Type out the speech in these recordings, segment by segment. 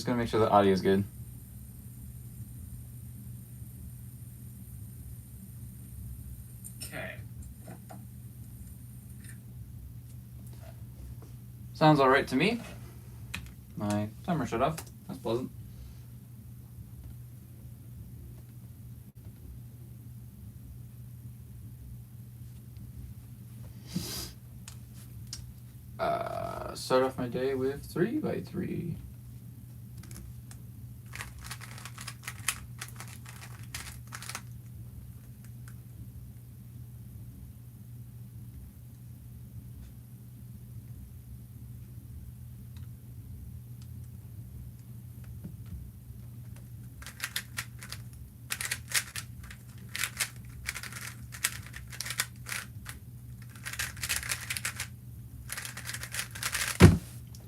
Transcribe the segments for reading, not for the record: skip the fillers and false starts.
just gonna make sure the audio is good. Okay. Sounds all right to me. My timer shut off. That's pleasant. Start off my day with 3x3.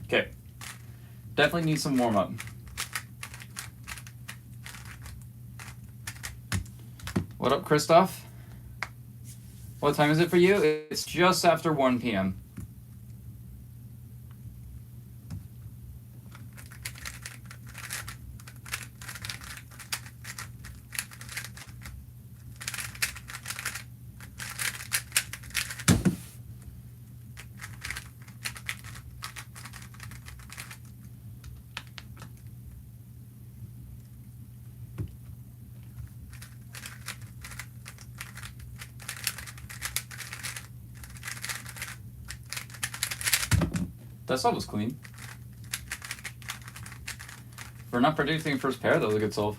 Okay. Definitely need some warm up. What up, Christoph? What time is it for you? It's just after 1 p.m. That solve was clean. For not predicting first pair, that was a good solve.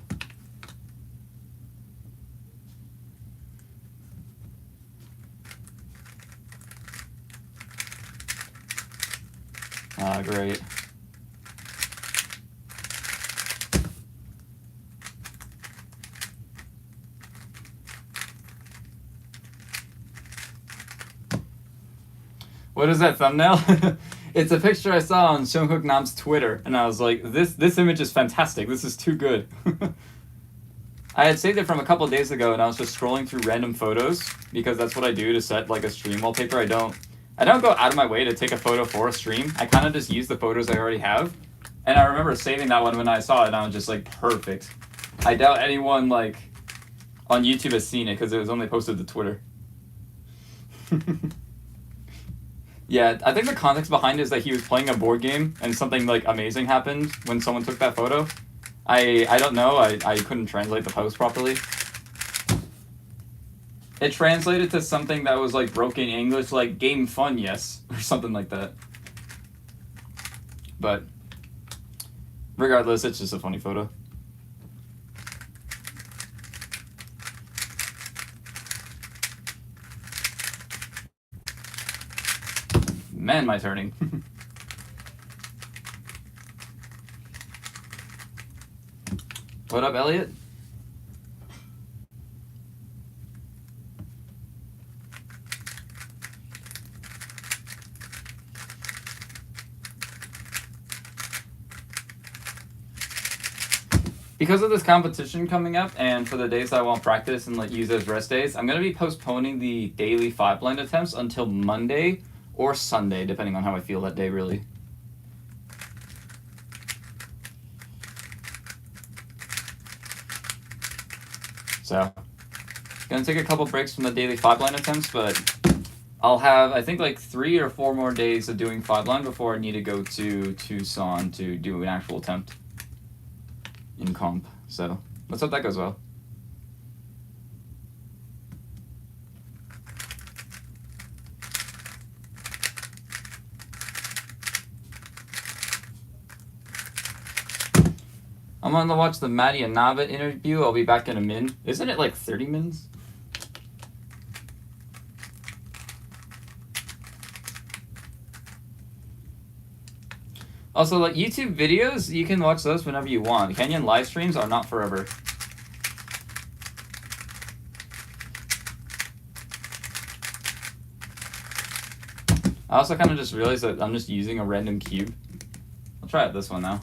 Ah, great. What is that thumbnail? It's a picture I saw on Seunghook Nam's Twitter, and I was like, this image is fantastic. This is too good. I had saved it from a couple of days ago, and I was just scrolling through random photos because that's what I do to set like a stream wallpaper. I don't go out of my way to take a photo for a stream. I kind of just use the photos I already have. And I remember saving that one when I saw it, and I was just like, perfect. I doubt anyone like on YouTube has seen it because it was only posted to Twitter. Yeah, I think the context behind it is that he was playing a board game and something like amazing happened when someone took that photo. I don't know. I couldn't translate the post properly. It translated to something that was like broken English, like game fun, yes, or something like that. But regardless, it's just a funny photo. Man, my turning. What up, Elliot? Because of this competition coming up, and for the days I won't practice and let use as rest days, I'm going to be postponing the daily 5-blind attempts until Monday or Sunday, depending on how I feel that day, really. So, gonna take a couple breaks from the daily 5-blind attempts, but I'll have, I think, like 3 or 4 more days of doing 5-blind before I need to go to Tucson to do an actual attempt in comp. So, let's hope that goes well. I'm gonna watch the Maddie and Nava interview. I'll be back in a min. Isn't it like 30 mins? Also, like YouTube videos, you can watch those whenever you want. Canyon live streams are not forever. I also kind of just realized that I'm just using a random cube. I'll try out this one now.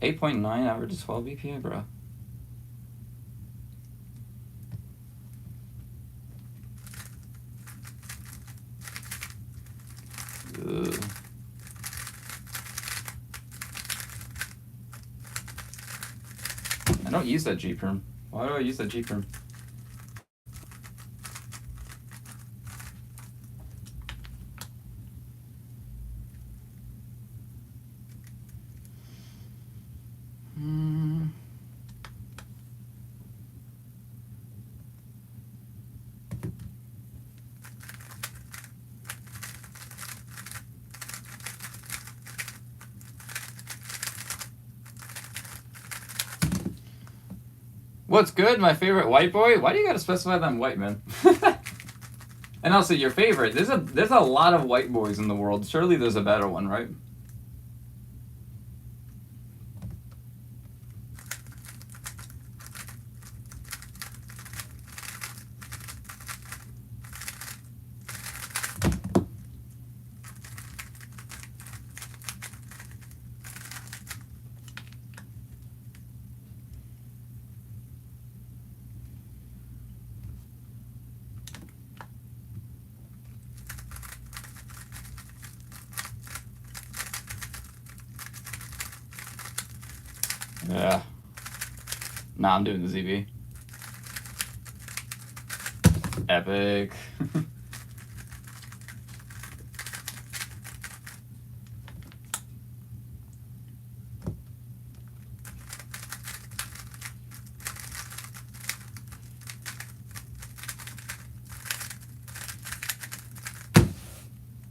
8.9 average is 12 BPA, bro. Ugh. I don't use that G-perm. Why do I use that G-perm? What's good? My favorite white boy? Why do you gotta specify that I'm white, man? And also your favorite. There's a lot of white boys in the world. Surely there's a better one, right? Yeah. Nah, I'm doing the ZB. Epic.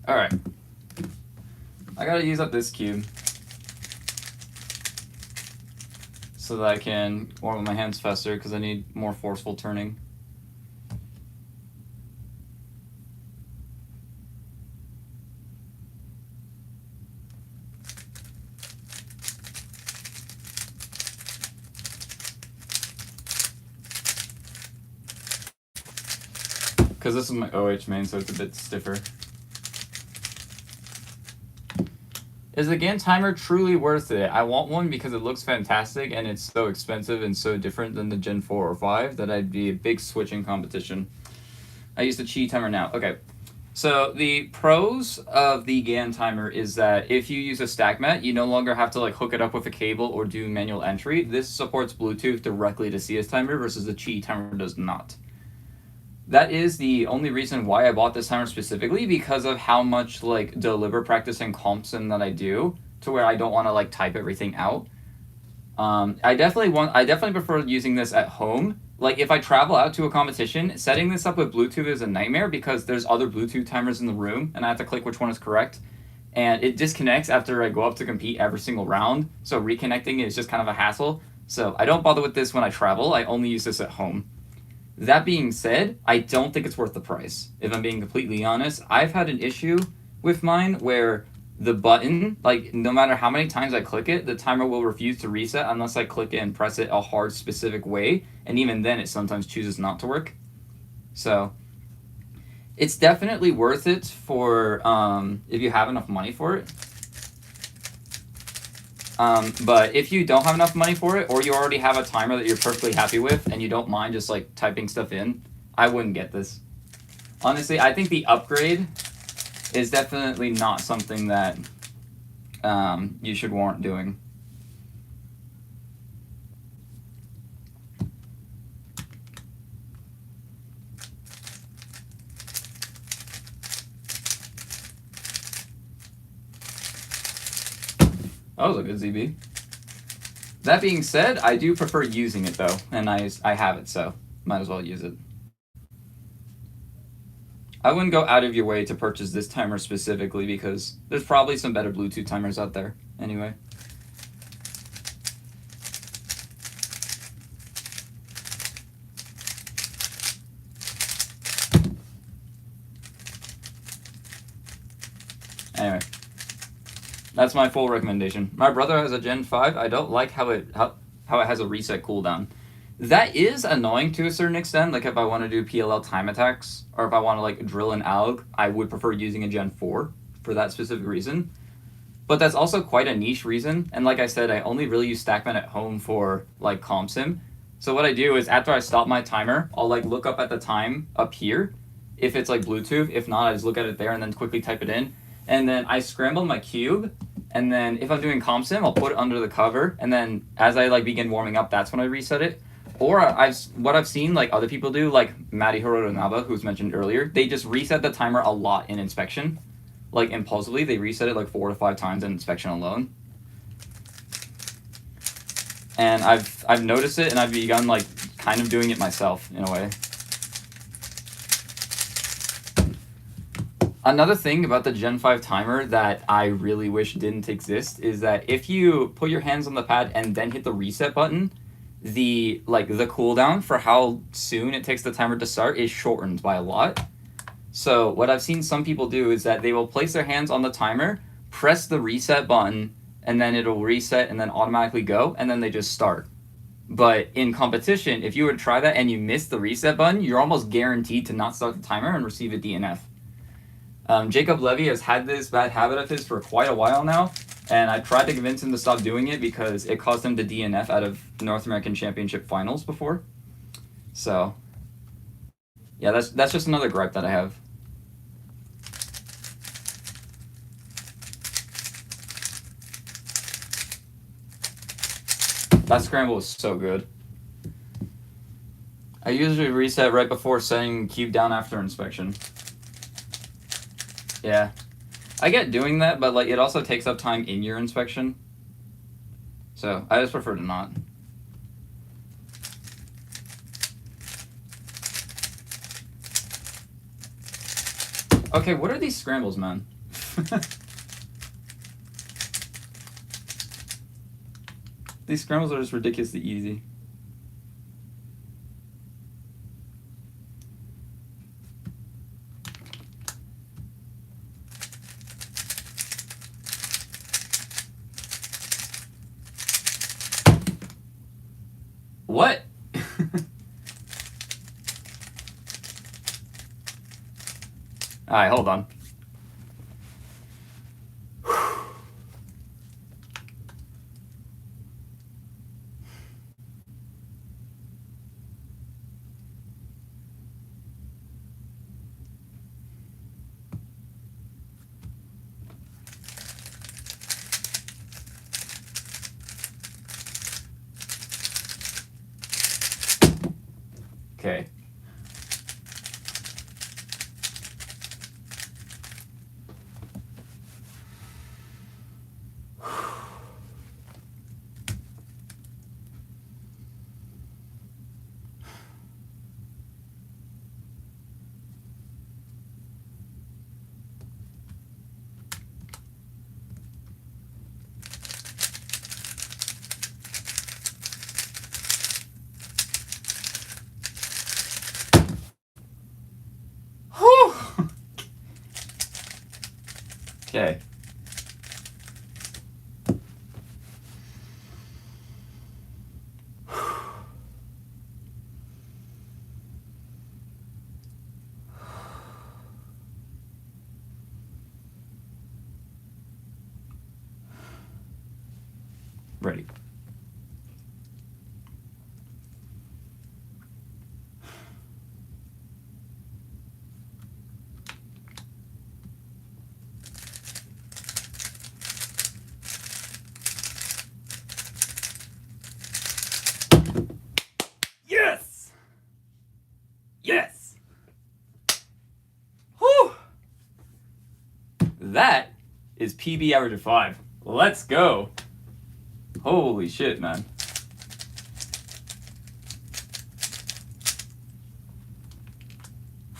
Alright. I gotta use up this cube so that I can warm up my hands faster because I need more forceful turning. Because this is my OH main, so it's a bit stiffer. Is the GAN timer truly worth it? I want one because it looks fantastic and it's so expensive and so different than the Gen 4 or 5 that I'd be a big switching competition. I use the Qi timer now. Okay. So the pros of the GAN timer is that if you use a stack mat, you no longer have to like hook it up with a cable or do manual entry. This supports Bluetooth directly to CS timer versus the Qi timer does not. That is the only reason why I bought this timer specifically, because of how much like deliberate practice and compsim that I do, to where I don't want to like type everything out. I definitely prefer using this at home. Like if I travel out to a competition, setting this up with Bluetooth is a nightmare because there's other Bluetooth timers in the room and I have to click which one is correct. And it disconnects after I go up to compete every single round. So reconnecting is just kind of a hassle. So I don't bother with this when I travel. I only use this at home. That being said, I don't think it's worth the price. If I'm being completely honest, I've had an issue with mine where the button, like no matter how many times I click it, the timer will refuse to reset unless I click it and press it a hard specific way. And even then it sometimes chooses not to work. So it's definitely worth it for if you have enough money for it. But if you don't have enough money for it, or you already have a timer that you're perfectly happy with and you don't mind just like typing stuff in, I wouldn't get this. Honestly, I think the upgrade is definitely not something that you should warrant doing. That was a good ZB. That being said, I do prefer using it though, and I have it, so might as well use it. I wouldn't go out of your way to purchase this timer specifically because there's probably some better Bluetooth timers out there anyway. Anyway, that's my full recommendation. My brother has a Gen 5. I don't like how it has a reset cooldown. That is annoying to a certain extent. Like if I want to do PLL time attacks, or if I want to like drill an ALG, I would prefer using a Gen 4 for that specific reason. But that's also quite a niche reason. And like I said, I only really use StackMan at home for like CompSim. So what I do is after I stop my timer, I'll like look up at the time up here if it's like Bluetooth. If not, I just look at it there and then quickly type it in. And then I scramble my cube and then if I'm doing comp sim, I'll put it under the cover, and then as I like begin warming up, that's when I reset it. Or what I've seen like other people do, like Matti Hirotonava, who's mentioned earlier, they just reset the timer a lot in inspection, like impulsively. They reset it like 4 to 5 times in inspection alone. And I've noticed it, and I've begun like kind of doing it myself in a way. Another thing about the Gen 5 timer that I really wish didn't exist is that if you put your hands on the pad and then hit the reset button, the cooldown for how soon it takes the timer to start is shortened by a lot. So what I've seen some people do is that they will place their hands on the timer, press the reset button, and then it'll reset and then automatically go, and then they just start. But in competition, if you were to try that and you miss the reset button, you're almost guaranteed to not start the timer and receive a DNF. Jacob Levy has had this bad habit of his for quite a while now, and I tried to convince him to stop doing it because it caused him to DNF out of North American Championship finals before. So, yeah, that's just another gripe that I have. That scramble is so good. I usually reset right before setting cube down after inspection. Yeah. I get doing that, but like it also takes up time in your inspection. So I just prefer to not. Okay, what are these scrambles, man? These scrambles are just ridiculously easy. What? Alright, hold on. Okay. Okay. Ready. Yes! Yes! Whew! That is PB average of 5. Let's go. Holy shit, man.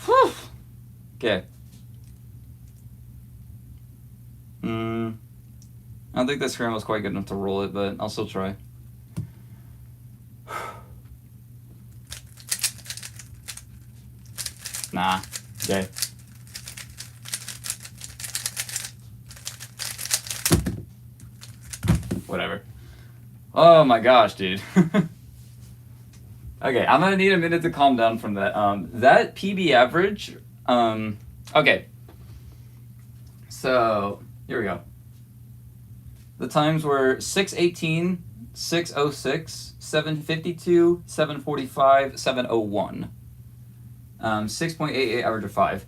Whew. Okay. I don't think this scramble was quite good enough to roll it, but I'll still try. Nah. Okay. Whatever. Oh my gosh, dude. Okay, I'm gonna need a minute to calm down from that. That PB average, okay. So, here we go. The times were 6:18, 6:06, 7:52, 7:45, 7:01. 6.88 average of 5.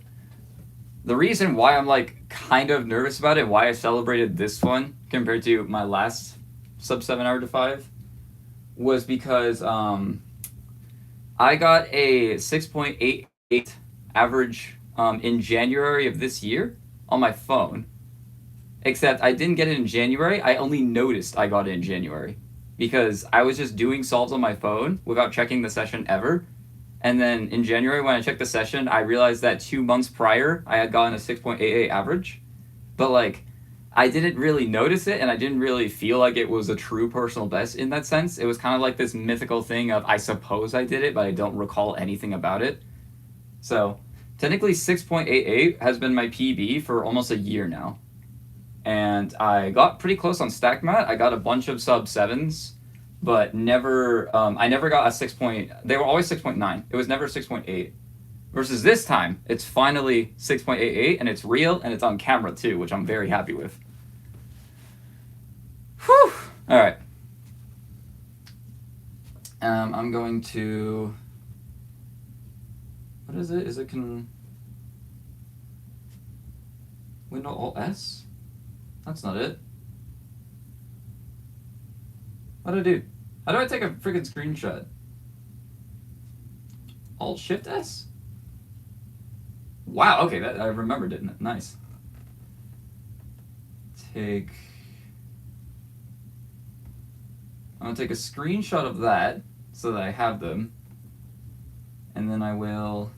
The reason why I'm like kind of nervous about it, why I celebrated this one compared to my last sub 7 hour to 5 was because I got a 6.88 average in January of this year on my phone. Except I didn't get it in January. I only noticed I got it in January because I was just doing solves on my phone without checking the session ever. And then in January, when I checked the session, I realized that 2 months prior, I had gotten a 6.88 average. But like, I didn't really notice it, and I didn't really feel like it was a true personal best in that sense. It was kind of like this mythical thing of, I suppose I did it, but I don't recall anything about it. So technically 6.88 has been my PB for almost a year now. And I got pretty close on StackMat. I got a bunch of sub 7s, but never. I never got a 6 point. They were always 6.9. It was never 6.8. Versus this time, it's finally 6.88, and it's real, and it's on camera too, which I'm very happy with. Whew. All right. I'm going to. What is it? Is it Window Alt S? That's not it. What do I do? How do I take a freaking screenshot? Alt Shift S? Wow, okay, that I remembered it. Nice. I'm gonna take a screenshot of that so that I have them. And then I will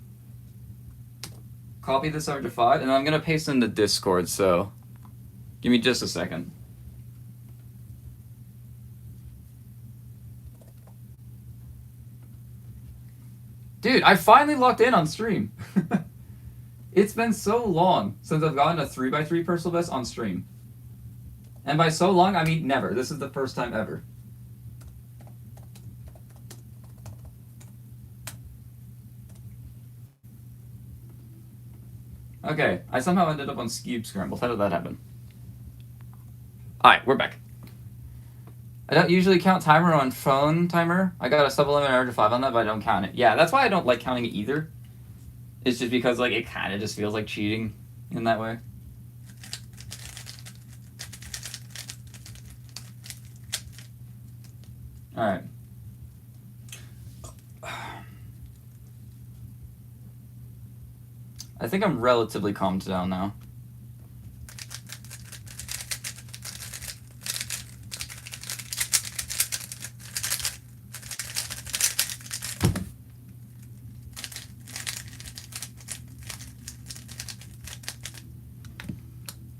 copy this over to 5, and I'm gonna paste in the Discord, so give me just a second. Dude, I finally locked in on stream. It's been so long since I've gotten a 3x3 personal best on stream. And by so long, I mean never. This is the first time ever. Okay, I somehow ended up on Skewb Scrambled. How did that happen? Alright, we're back. I don't usually count timer on phone timer. I got a sub 11 hour to 5 on that, but I don't count it. Yeah, that's why I don't like counting it either. It's just because like it kind of just feels like cheating in that way. Alright. I think I'm relatively calmed down now.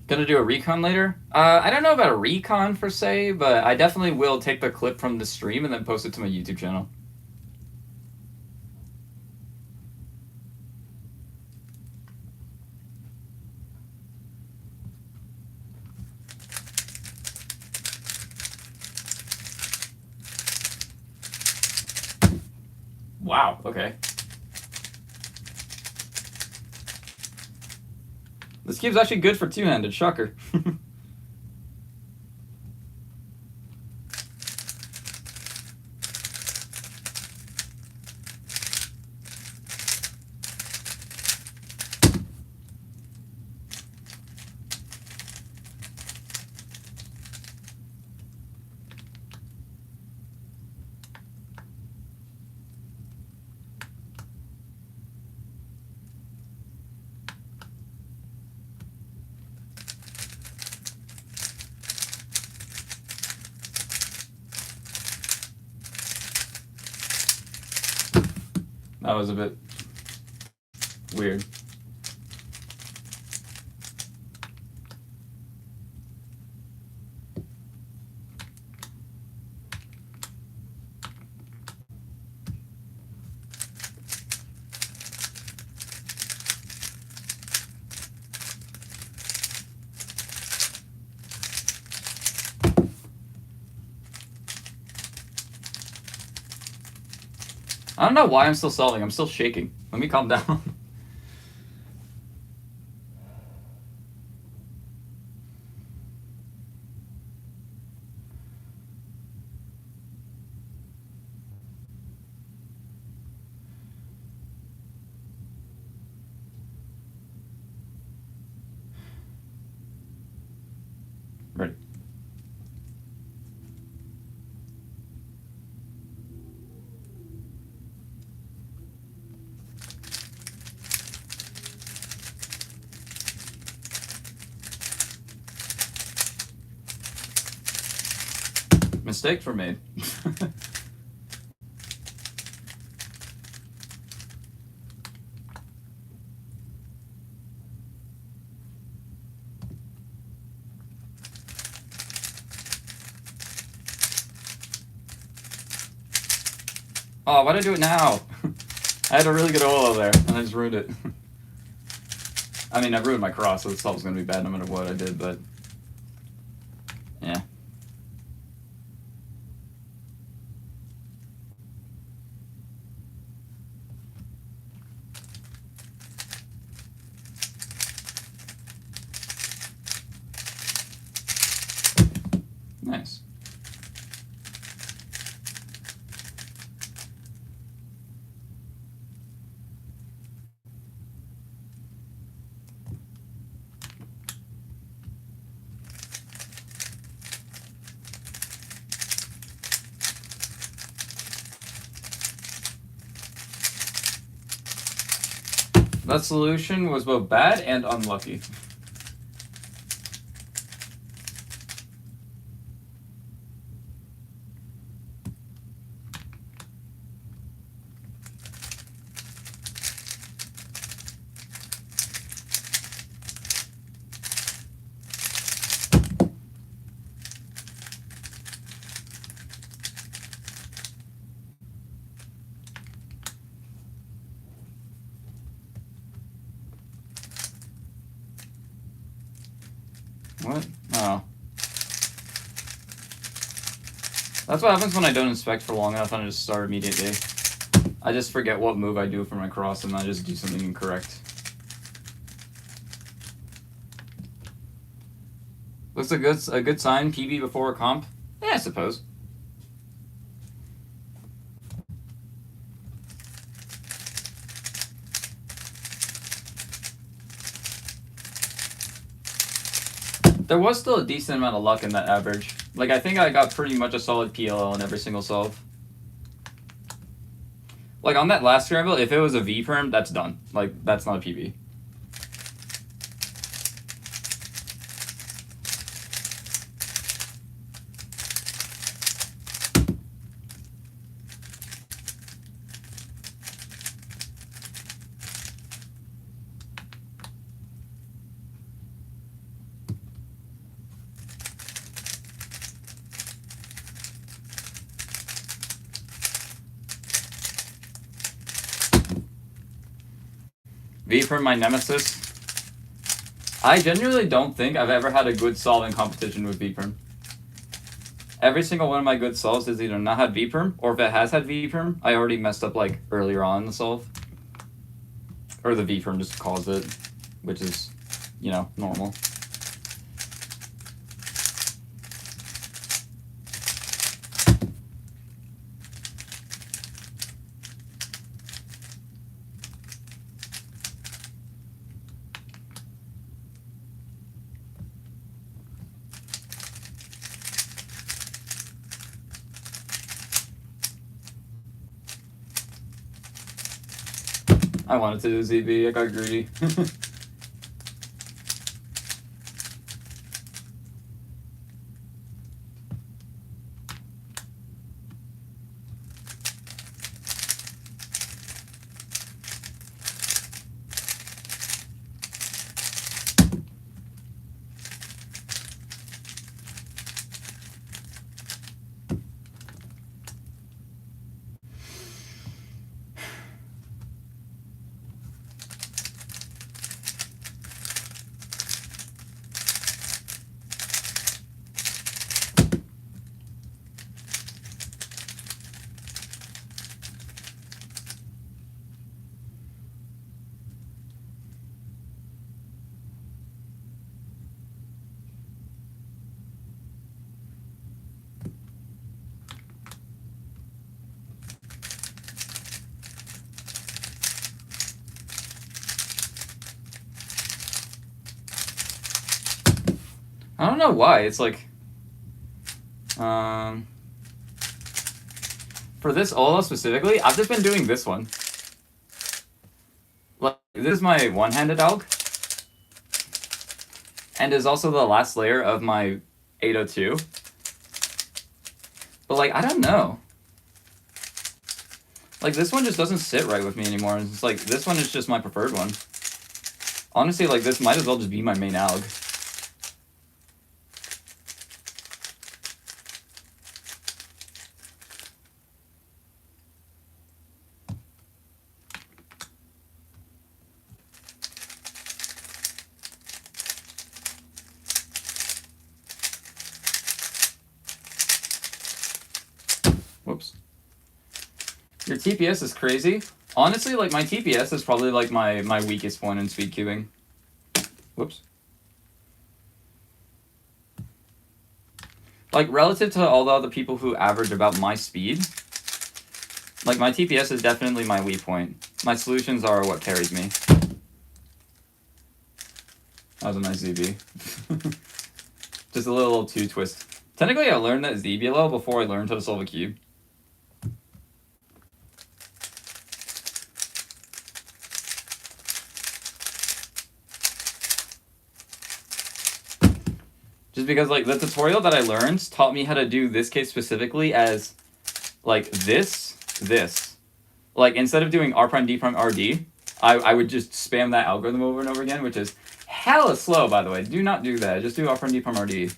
Gonna do a recon later? I don't know about a recon per se, but I definitely will take the clip from the stream and then post it to my YouTube channel. Wow, okay. This cube's actually good for two-handed, shocker. That was a bit weird. I don't know why I'm still solving. I'm still shaking. Let me calm down. Ready. mistakes were made. Oh, why'd I do it now? I had a really good oil there, and I just ruined it. I mean, I ruined my cross, so this solve was going to be bad no matter what I did, but... yeah. Nice. That solution was both bad and unlucky. What? Oh. That's what happens when I don't inspect for long enough and I just start immediately. I just forget what move I do for my cross and I just do something incorrect. Looks a good sign, PB before a comp? Yeah, I suppose. There was still a decent amount of luck in that average. Like, I think I got pretty much a solid PLL in every single solve. Like, on that last scramble, if it was a V-perm, that's done. Like, that's not a PB. V-perm, my nemesis. I genuinely don't think I've ever had a good solve in competition with V-perm. Every single one of my good solves has either not had V-perm, or if it has had V-perm, I already messed up, like, earlier on in the solve. Or the V-perm just caused it, which is, you know, normal. I wanted to do ZB, I got greedy. I don't know why. It's like, for this Olo specifically, I've just been doing this one. Like, this is my one-handed AUG, and is also the last layer of my 802. But, like, I don't know. Like, this one just doesn't sit right with me anymore. It's like, this one is just my preferred one. Honestly, like, this might as well just be my main alg. Whoops. Your TPS is crazy. Honestly, like, my TPS is probably, like, my weakest point in speed cubing. Whoops. Like, relative to all the other people who average about my speed, like, my TPS is definitely my weak point. My solutions are what carries me. That was a nice ZB. Just a little 2 twist. Technically, I learned that ZBLL before I learned how to solve a cube. Just because, like, the tutorial that I learned taught me how to do this case specifically as, like, this. Like, instead of doing R prime, D prime, RD, I would just spam that algorithm over and over again, which is hella slow, by the way. Do not do that. Just do R prime, D prime, RD.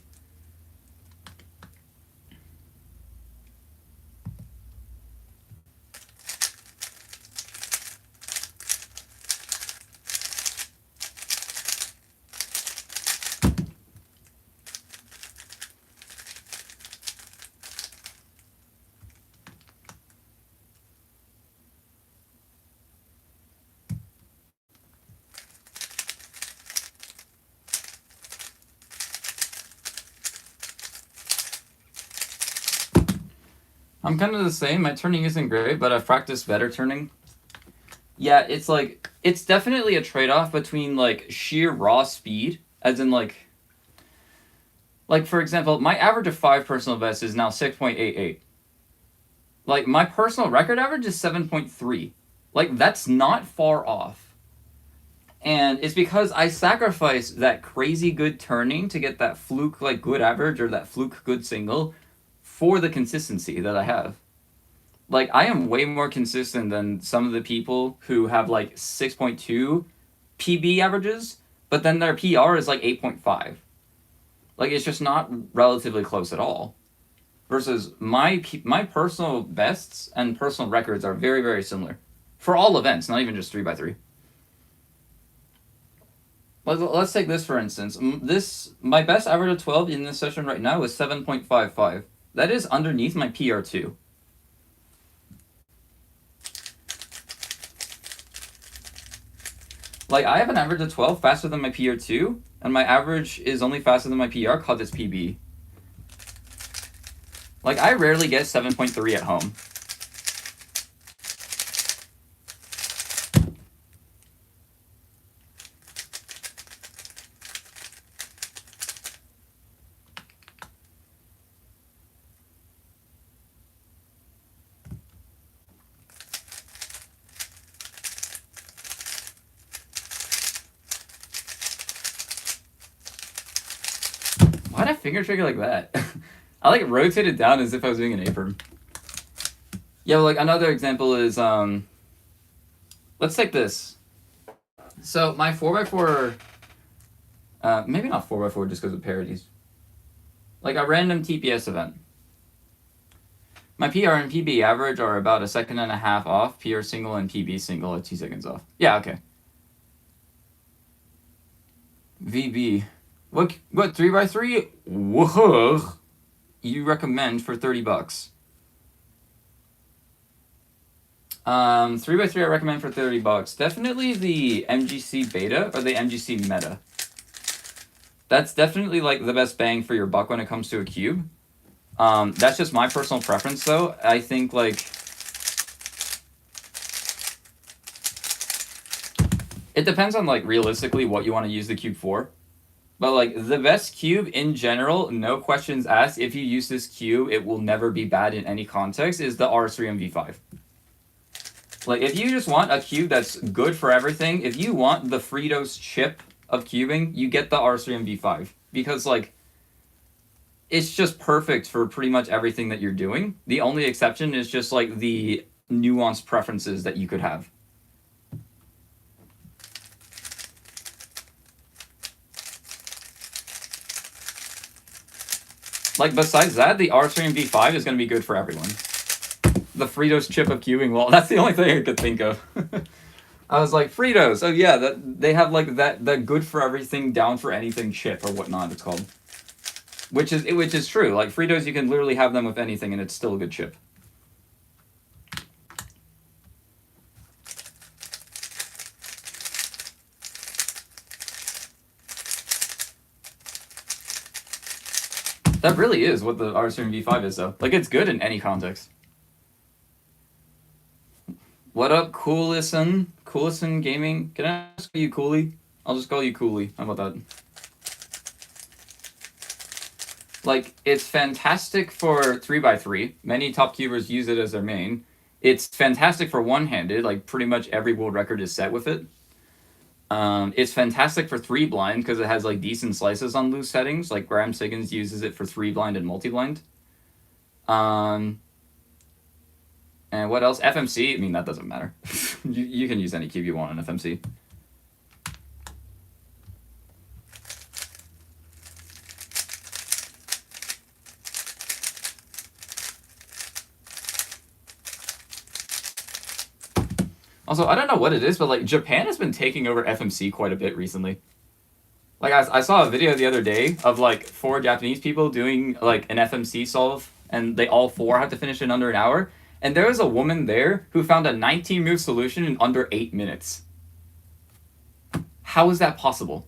I'm kind of the same. My turning isn't great, but I've practiced better turning. Yeah, it's like, it's definitely a trade-off between, like, sheer raw speed, as in, like, for example, my average of 5 personal bests is now 6.88. Like, my personal record average is 7.3. Like, that's not far off. And it's because I sacrifice that crazy good turning to get that fluke, like, good average or that fluke good single for the consistency that I have. Like, I am way more consistent than some of the people who have, like, 6.2 PB averages, but then their PR is, like, 8.5. Like, it's just not relatively close at all. Versus my personal bests and personal records are very, very similar. For all events, not even just 3x3. Let's take this for instance. My best average of 12 in this session right now is 7.55. That is underneath my PR2. Like, I have an average of 12 faster than my PR2, and my average is only faster than my PR because it's PB. Like, I rarely get 7.3 at home. Why'd I finger trigger like that? I, like, rotated down as if I was doing an apron. Yeah, like, another example is, let's take this. So, my 4x4, maybe not 4x4 just because of parodies. Like, a random TPS event. My PR and PB average are about 1.5 seconds off. PR single and PB single at 2 seconds off. Yeah, okay. VB. What 3x3? Whoa! You recommend for $30. 3x3 I recommend for $30. Definitely the MGC beta or the MGC meta. That's definitely, like, the best bang for your buck when it comes to a cube. That's just my personal preference, though. I think, like, it depends on, like, realistically what you want to use the cube for. But, like, the best cube in general, no questions asked, if you use this cube, it will never be bad in any context, is the RS3MV5. Like, if you just want a cube that's good for everything, if you want the Fritos chip of cubing, you get the RS3MV5. Because, like, it's just perfect for pretty much everything that you're doing. The only exception is just like the nuanced preferences that you could have. Like, besides that, the R3 and V5 is going to be good for everyone. The Fritos chip of queuing, well, that's the only thing I could think of. I was like, Fritos, oh yeah, that they have like that good for everything, down for anything chip or whatnot it's called. Which is true. Like, Fritos, you can literally have them with anything and it's still a good chip. That really is what the R3 V5 is, though. Like, it's good in any context. What up, Coolison? Coolison Gaming? Can I just call you Cooley? I'll just call you Cooley. How about that? Like, it's fantastic for 3x3. Many top cubers use it as their main. It's fantastic for one-handed. Like, pretty much every world record is set with it. It's fantastic for 3-blind because it has like decent slices on loose settings. Like Graham Siggins uses it for 3-blind and multi-blind. And what else? FMC. I mean, that doesn't matter. you can use any cube you want on FMC. Also, I don't know what it is, but like Japan has been taking over FMC quite a bit recently. Like I saw a video the other day of like 4 Japanese people doing like an FMC solve, and they all 4 had to finish in under an hour. And there was a woman there who found a 19-move solution in under 8 minutes. How is that possible?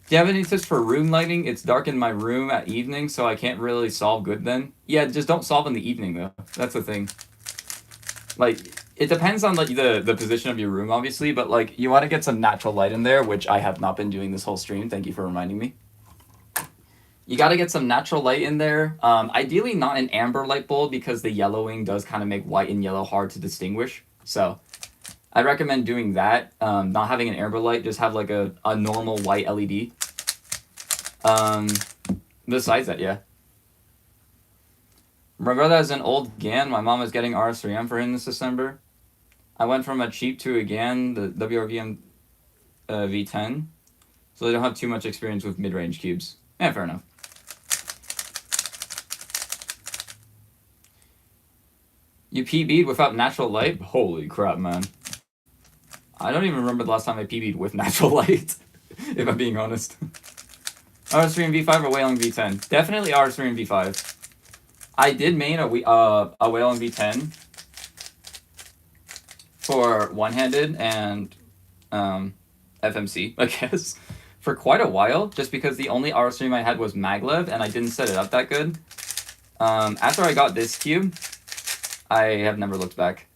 Do you have any tips for room lighting? It's dark in my room at evening, so I can't really solve good then. Yeah, just don't solve in the evening though. That's the thing. Like, it depends on like the position of your room, obviously, but like you want to get some natural light in there, which I have not been doing this whole stream. Thank you for reminding me. You got to get some natural light in there. Ideally not an amber light bulb because the yellowing does kind of make white and yellow hard to distinguish. So I recommend doing that. Not having an amber light, just have like a normal white LED. Besides that, yeah. My brother has an old GAN. My mom is getting RS3M for him this December. I went from a cheap to a GAN, the WRVM V10. So they don't have too much experience with mid-range cubes. Yeah, fair enough. You PB'd without natural light? Holy crap, man. I don't even remember the last time I PB'd with natural light, if I'm being honest. RS3 and V5 or Wailing V10? Definitely RS3 and V5. I did main a Wailing V10 for one-handed and FMC, I guess, for quite a while, just because the only RS3 I had was maglev, and I didn't set it up that good. After I got this cube, I have never looked back.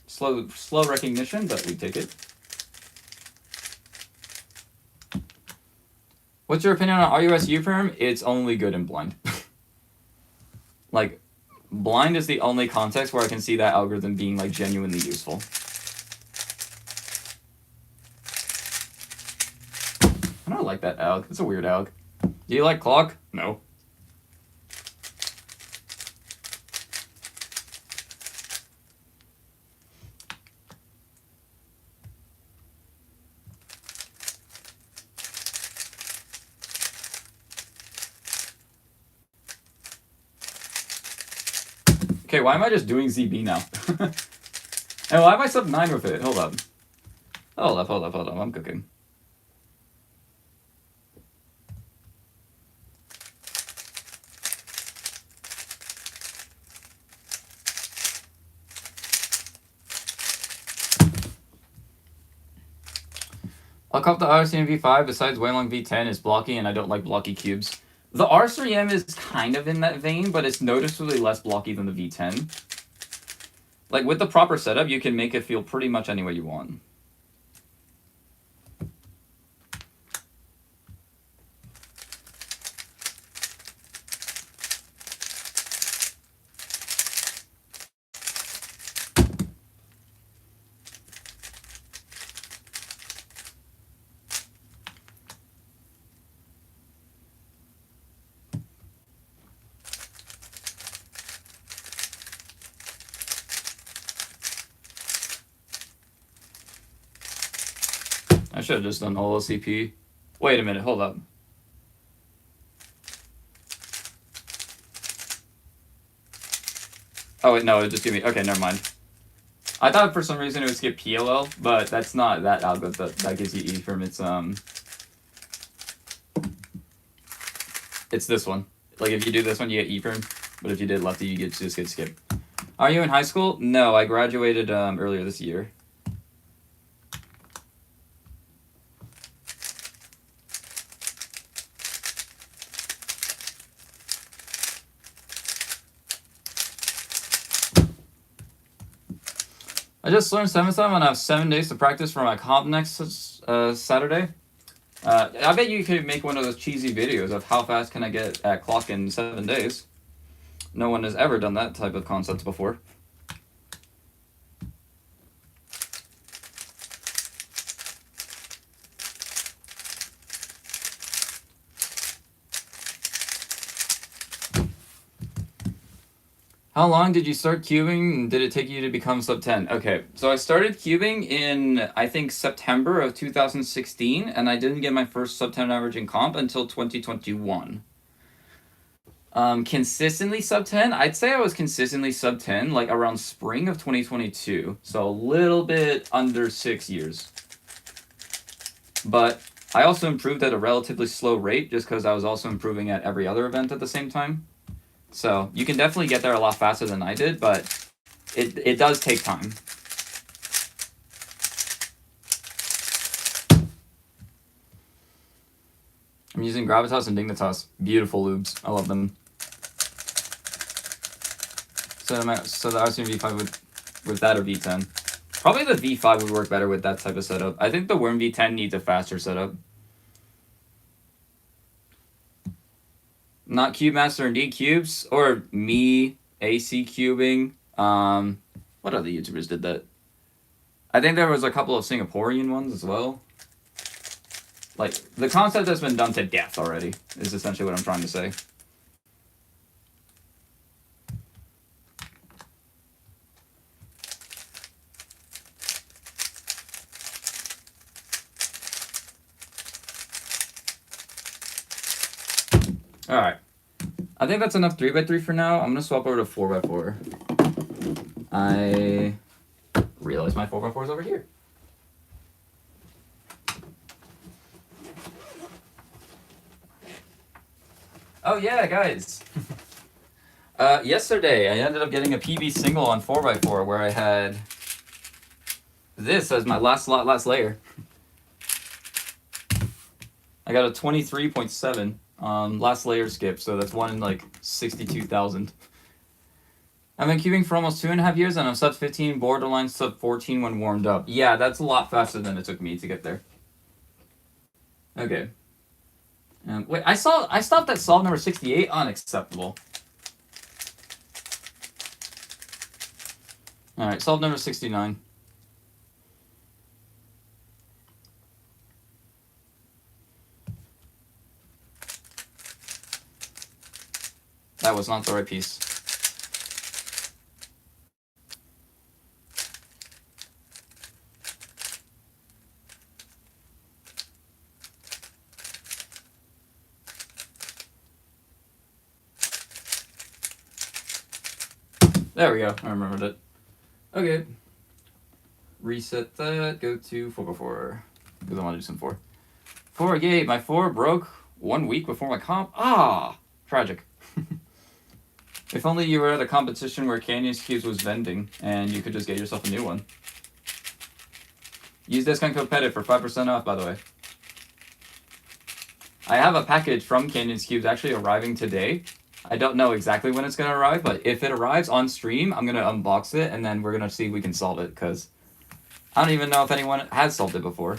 Slow recognition, but we take it. What's your opinion on RUS U-Perm? It's only good in blind. Like, blind is the only context where I can see that algorithm being like genuinely useful. I don't like that alg. It's a weird alg. Do you like clock? No. Okay, why am I just doing ZB now? And why am I sub 9 with it? Hold up. Hold up. I'm cooking. I'll cop the RCM V5 besides Wailing V10 is blocky and I don't like blocky cubes. The R3M is kind of in that vein, but it's noticeably less blocky than the V10. Like, with the proper setup, you can make it feel pretty much any way you want. should have just done OLCP. Wait a minute, hold up. Oh wait, no, it just gave me, okay, never mind. I thought for some reason it would skip PLL, but that's not that algorithm that gives you EFRM. It's this one. Like if you do this one, you get EFRM, but if you did lefty, you just get skipped. Are you in high school? No, I graduated earlier this year. I just learned 7-7 and I have 7 days to practice for my comp next Saturday. I bet you could make one of those cheesy videos of how fast can I get at clock in 7 days. No one has ever done that type of concept before. How long did you start cubing, and did it take you to become sub 10? Okay, so I started cubing in, I think, September of 2016, and I didn't get my first sub 10 average in comp until 2021. Consistently sub 10? I'd say I was consistently sub 10, like around spring of 2022, so a little bit under 6 years. But I also improved at a relatively slow rate, just because I was also improving at every other event at the same time. So you can definitely get there a lot faster than I did, but it does take time. I'm using Gravitas and Dignitas. Beautiful lubes. I love them. So the Arsene V5 with that or V10. Probably the V5 would work better with that type of setup. I think the Worm V10 needs a faster setup. Not Cube Master and D Cubes, or me AC cubing. What other YouTubers did that? I think there was a couple of Singaporean ones as well. Like, the concept has been done to death already, is essentially what I'm trying to say. Alright. I think that's enough 3x3 for now. I'm going to swap over to 4x4. I realized my 4x4 is over here. Oh yeah, guys. Yesterday, I ended up getting a PB single on 4x4 where I had this as my last layer. I got a 23.7 last layer skip, so that's 1 in like 62,000. I've been cubing for almost 2.5 years, and I'm sub 15, borderline sub 14 when warmed up. Yeah, that's a lot faster than it took me to get there. Okay. Wait, I stopped at solve number 68. Unacceptable. All right, solve number 69. That was not the right piece. There we go. I remembered it. Okay. Reset that. Go to 4x4. Because I want to do some 4. 4, yay. My 4 broke 1 week before my comp. Ah! Tragic. If only you were at a competition where Canyons Cubes was vending, and you could just get yourself a new one. Use discount code PETIT for 5% off, by the way. I have a package from Canyons Cubes actually arriving today. I don't know exactly when it's going to arrive, but if it arrives on stream, I'm going to unbox it, and then we're going to see if we can solve it, because I don't even know if anyone has solved it before.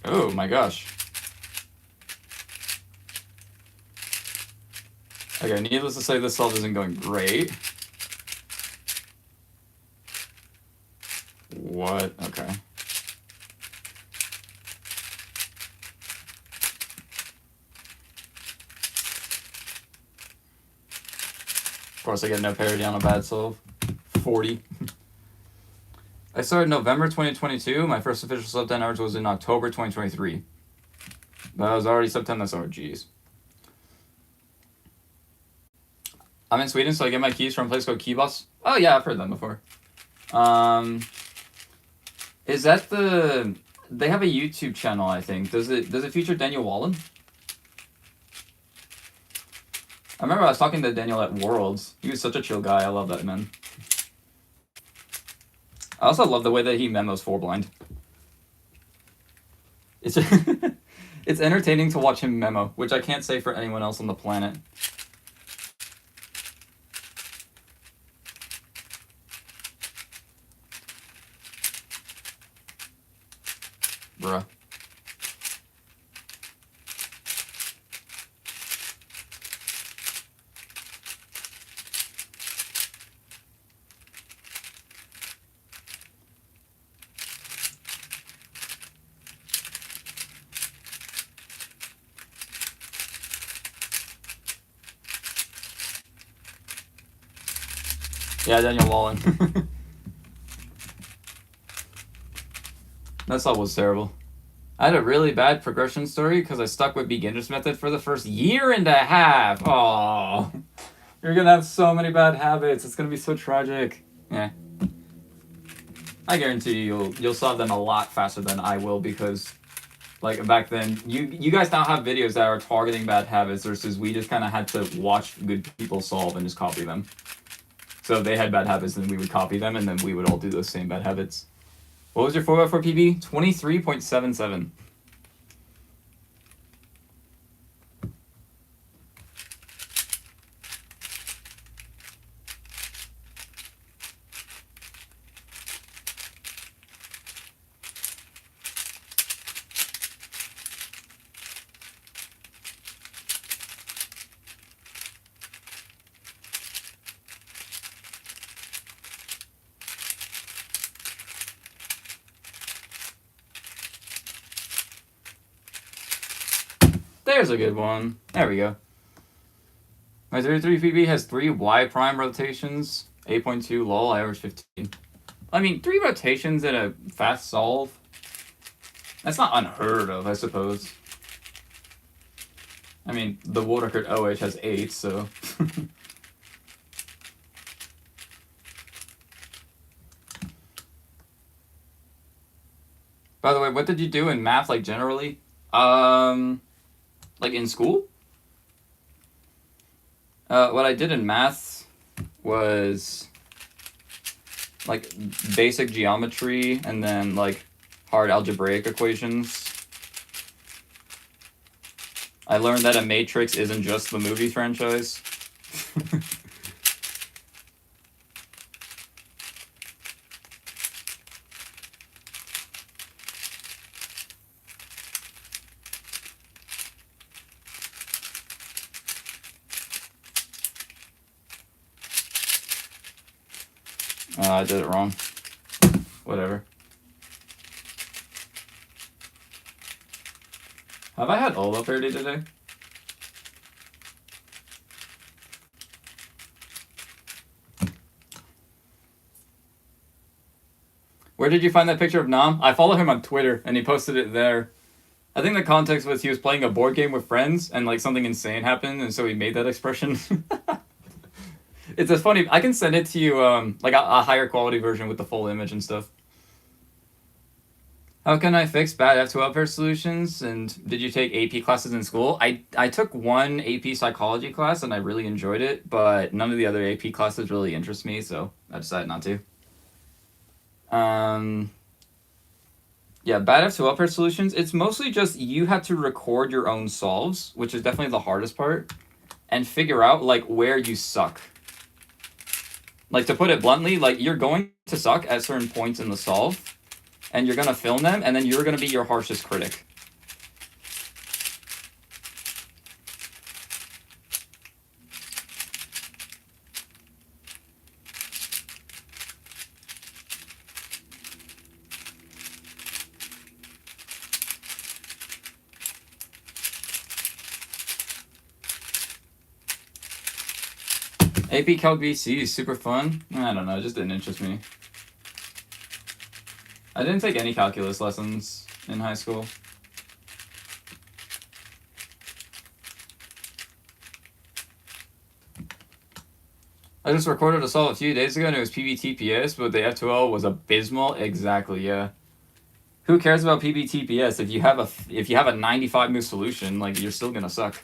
Oh my gosh. Okay, needless to say, this solve isn't going great. What? Okay. Of course, I get no parody on a bad solve. 40. I started November 2022. My first official sub 10 hours was in October 2023. But I was already sub 10, that's jeez. I'm in Sweden, so I get my keys from a place called Keyboss. Oh yeah, I've heard them before. Is that the... They have a YouTube channel, I think. Does it feature Daniel Wallen? I remember I was talking to Daniel at Worlds. He was such a chill guy. I love that man. I also love the way that he memos for blind. It's it's entertaining to watch him memo, which I can't say for anyone else on the planet. Bruh. Yeah, Daniel Wallen. That sub was terrible. I had a really bad progression story because I stuck with beginner's method for the first 1.5 years. Oh, you're gonna have so many bad habits. It's gonna be so tragic. Yeah. I guarantee you'll solve them a lot faster than I will because, like back then, you guys now have videos that are targeting bad habits versus we just kind of had to watch good people solve and just copy them. So if they had bad habits, then we would copy them, and then we would all do those same bad habits. What was your 4x4 PB? 23.77. There's a good one. There we go. My 33 PB has 3 Y prime rotations, 8.2 lol, I average 15. I mean, 3 rotations in a fast solve? That's not unheard of, I suppose. I mean, the world record OH has 8, so... By the way, what did you do in math, like, generally? Like, in school? What I did in math was, like, basic geometry and then, like, hard algebraic equations. I learned that a matrix isn't just the movie franchise. I did it wrong. Whatever. Have I had Olo parody today? Where did you find that picture of Nam? I follow him on Twitter, and he posted it there. I think the context was he was playing a board game with friends, and like something insane happened, and so he made that expression. It's just funny. I can send it to you, like a higher quality version with the full image and stuff. How can I fix bad F2L pair solutions? And did you take AP classes in school? I took one AP psychology class and I really enjoyed it, but none of the other AP classes really interest me, so I decided not to. Yeah, bad F2L pair solutions, it's mostly just you have to record your own solves, which is definitely the hardest part, and figure out like where you suck. Like, to put it bluntly, like, you're going to suck at certain points in the solve, and you're going to film them, and then you're going to be your harshest critic. AP Calc BC is super fun. I don't know, it just didn't interest me. I didn't take any calculus lessons in high school. I just recorded a solve a few days ago and it was PBTPS, but the F2L was abysmal. Exactly, yeah. Who cares about PBTPS if you have a 95 move solution? Like, you're still gonna suck.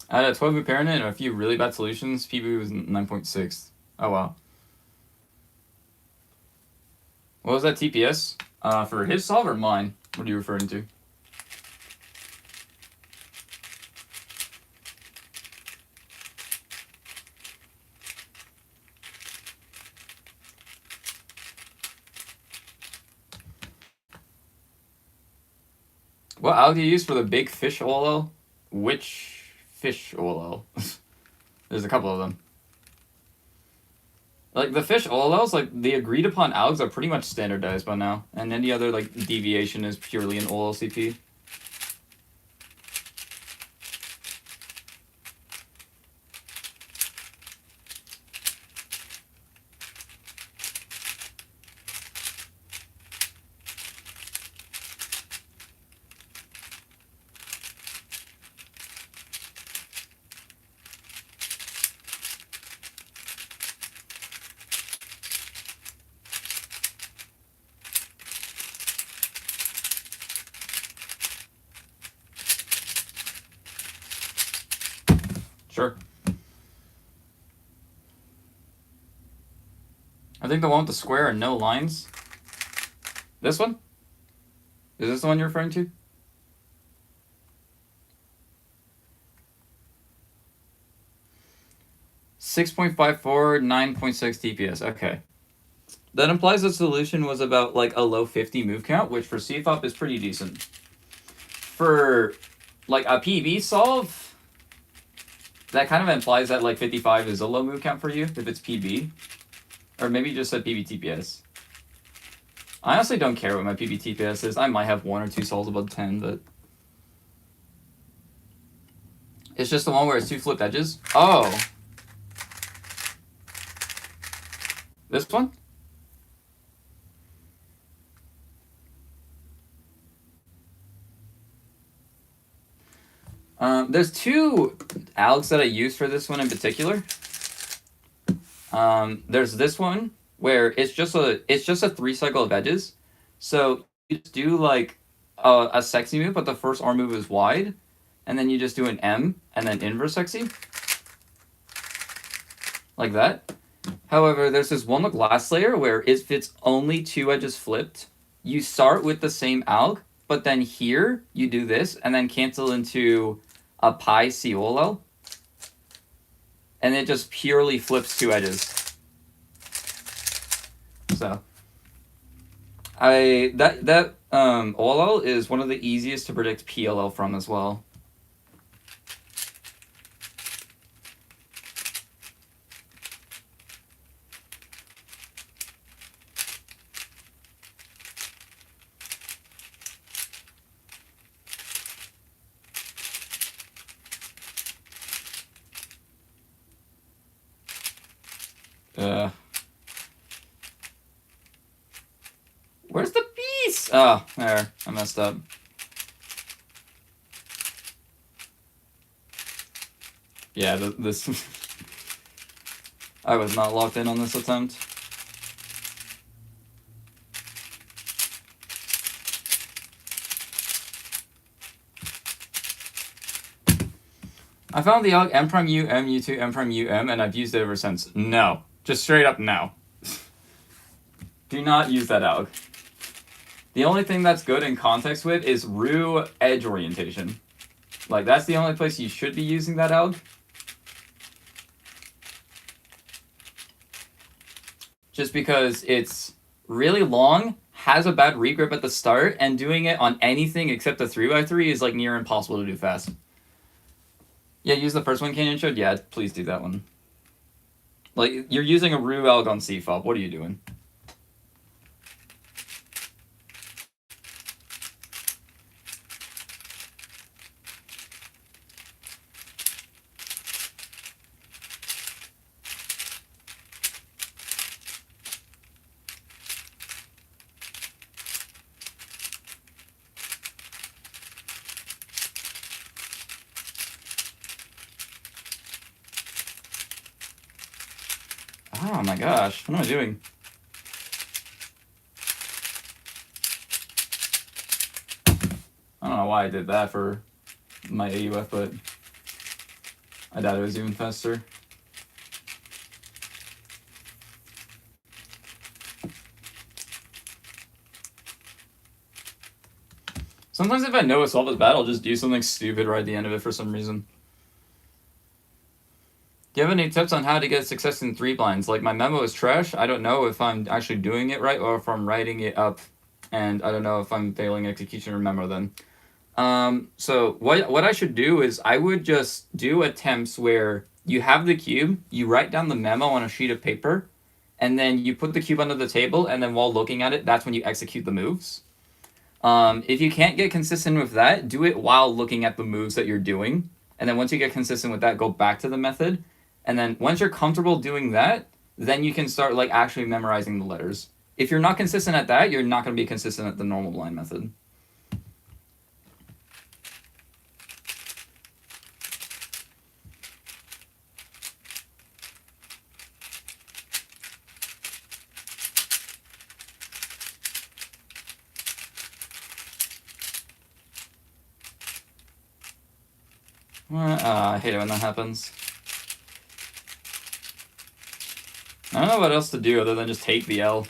I had a 12 move parent and a few really bad solutions. PB was 9.6. Oh wow. What was that TPS? For his solve or mine? What are you referring to? What alg do you use for the big fish OLL? Which fish OLL? There's a couple of them. Like, the fish OLLs, like, the agreed upon algs are pretty much standardized by now. And any other, like, deviation is purely an OLCP. Sure. I think the one with the square and no lines. This one? Is this the one you're referring to? .54, 9.6 TPS. Okay. That implies the solution was about like a low 50 move count, which for CFOP is pretty decent. For like a PB solve, that kind of implies that like 55 is a low move count for you if it's PB. Or maybe you just said PB TPS. I honestly don't care what my PB TPS is. I might have one or two solves above 10, but it's just the one where it's two flipped edges. Oh. This one? There's two algs that I use for this one in particular. There's this one where it's just a 3 cycle of edges. So you just do like a sexy move, but the first arm move is wide, and then you just do an M and then inverse sexy. Like that. However, there's this one look last layer where if it's only 2 edges flipped, you start with the same alg, but then here you do this and then cancel into a pi COLL, and it just purely flips 2 edges. So that OLL is one of the easiest to predict PLL from as well. Where's the piece? Oh, there. I messed up. Yeah, this... I was not locked in on this attempt. I found the alg M', U, M, U2, M', U, M, and I've used it ever since. No. Just straight up no. Do not use that alg. The only thing that's good in context width is roux edge orientation. Like, that's the only place you should be using that alg. Just because it's really long, has a bad regrip at the start, and doing it on anything except the 3x3 is like near impossible to do fast. Yeah, use the first one Canyon showed? Yeah, please do that one. Like, you're using a roux alg on CFOP. What are you doing? Oh my gosh, what am I doing? I don't know why I did that for my AUF, but I doubt it was even faster. Sometimes if I know a solve is bad, I'll just do something stupid right at the end of it for some reason. Do you have any tips on how to get success in 3 blinds? Like, my memo is trash. I don't know if I'm actually doing it right or if I'm writing it up, and I don't know if I'm failing execution or memo then. So what I should do is I would just do attempts where you have the cube, you write down the memo on a sheet of paper, and then you put the cube under the table, and then while looking at it, that's when you execute the moves. If you can't get consistent with that, do it while looking at the moves that you're doing. And then once you get consistent with that, go back to the method. And then once you're comfortable doing that, then you can start like actually memorizing the letters. If you're not consistent at that, you're not going to be consistent at the normal blind method. I hate it when that happens. I don't know what else to do other than just take the L.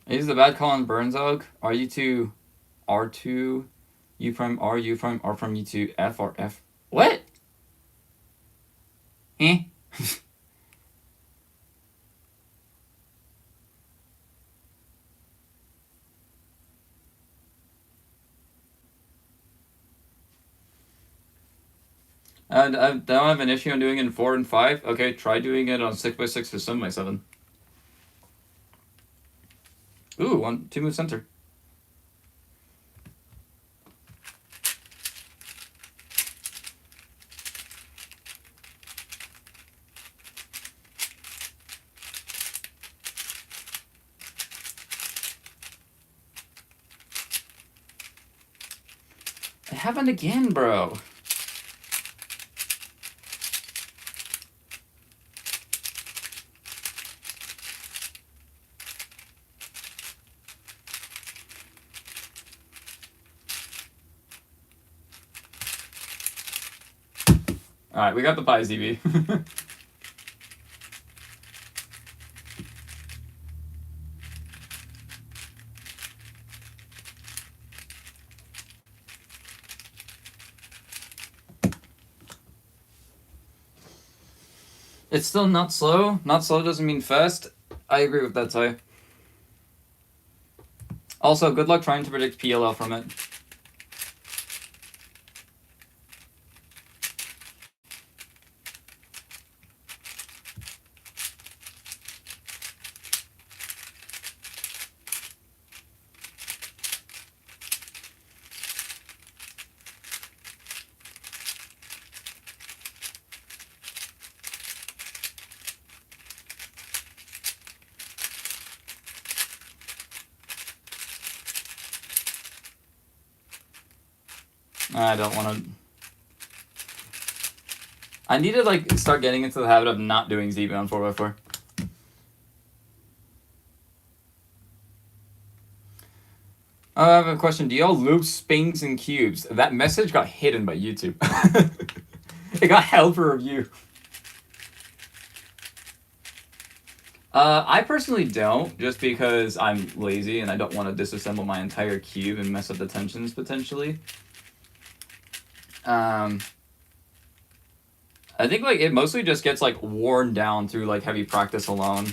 Is the bad call on Burns alg? Are you to R2, U prime R, U prime R prime U to F or F? What? Eh? And I don't have an issue on doing it in 4 and 5. Okay, try doing it on 6x6 or 7x7. Ooh, 2 move center. It happened again, bro. Alright, we got the pie, ZB. It's still not slow. Not slow doesn't mean fast. I agree with that, Ty. Also, good luck trying to predict PLL from it. I don't want to. I need to like start getting into the habit of not doing ZB on 4x4. I have a question. Do y'all loop spings and cubes? That message got hidden by YouTube. It got held for review. I personally don't, just because I'm lazy and I don't want to disassemble my entire cube and mess up the tensions potentially. I think like it mostly just gets like worn down through like heavy practice alone.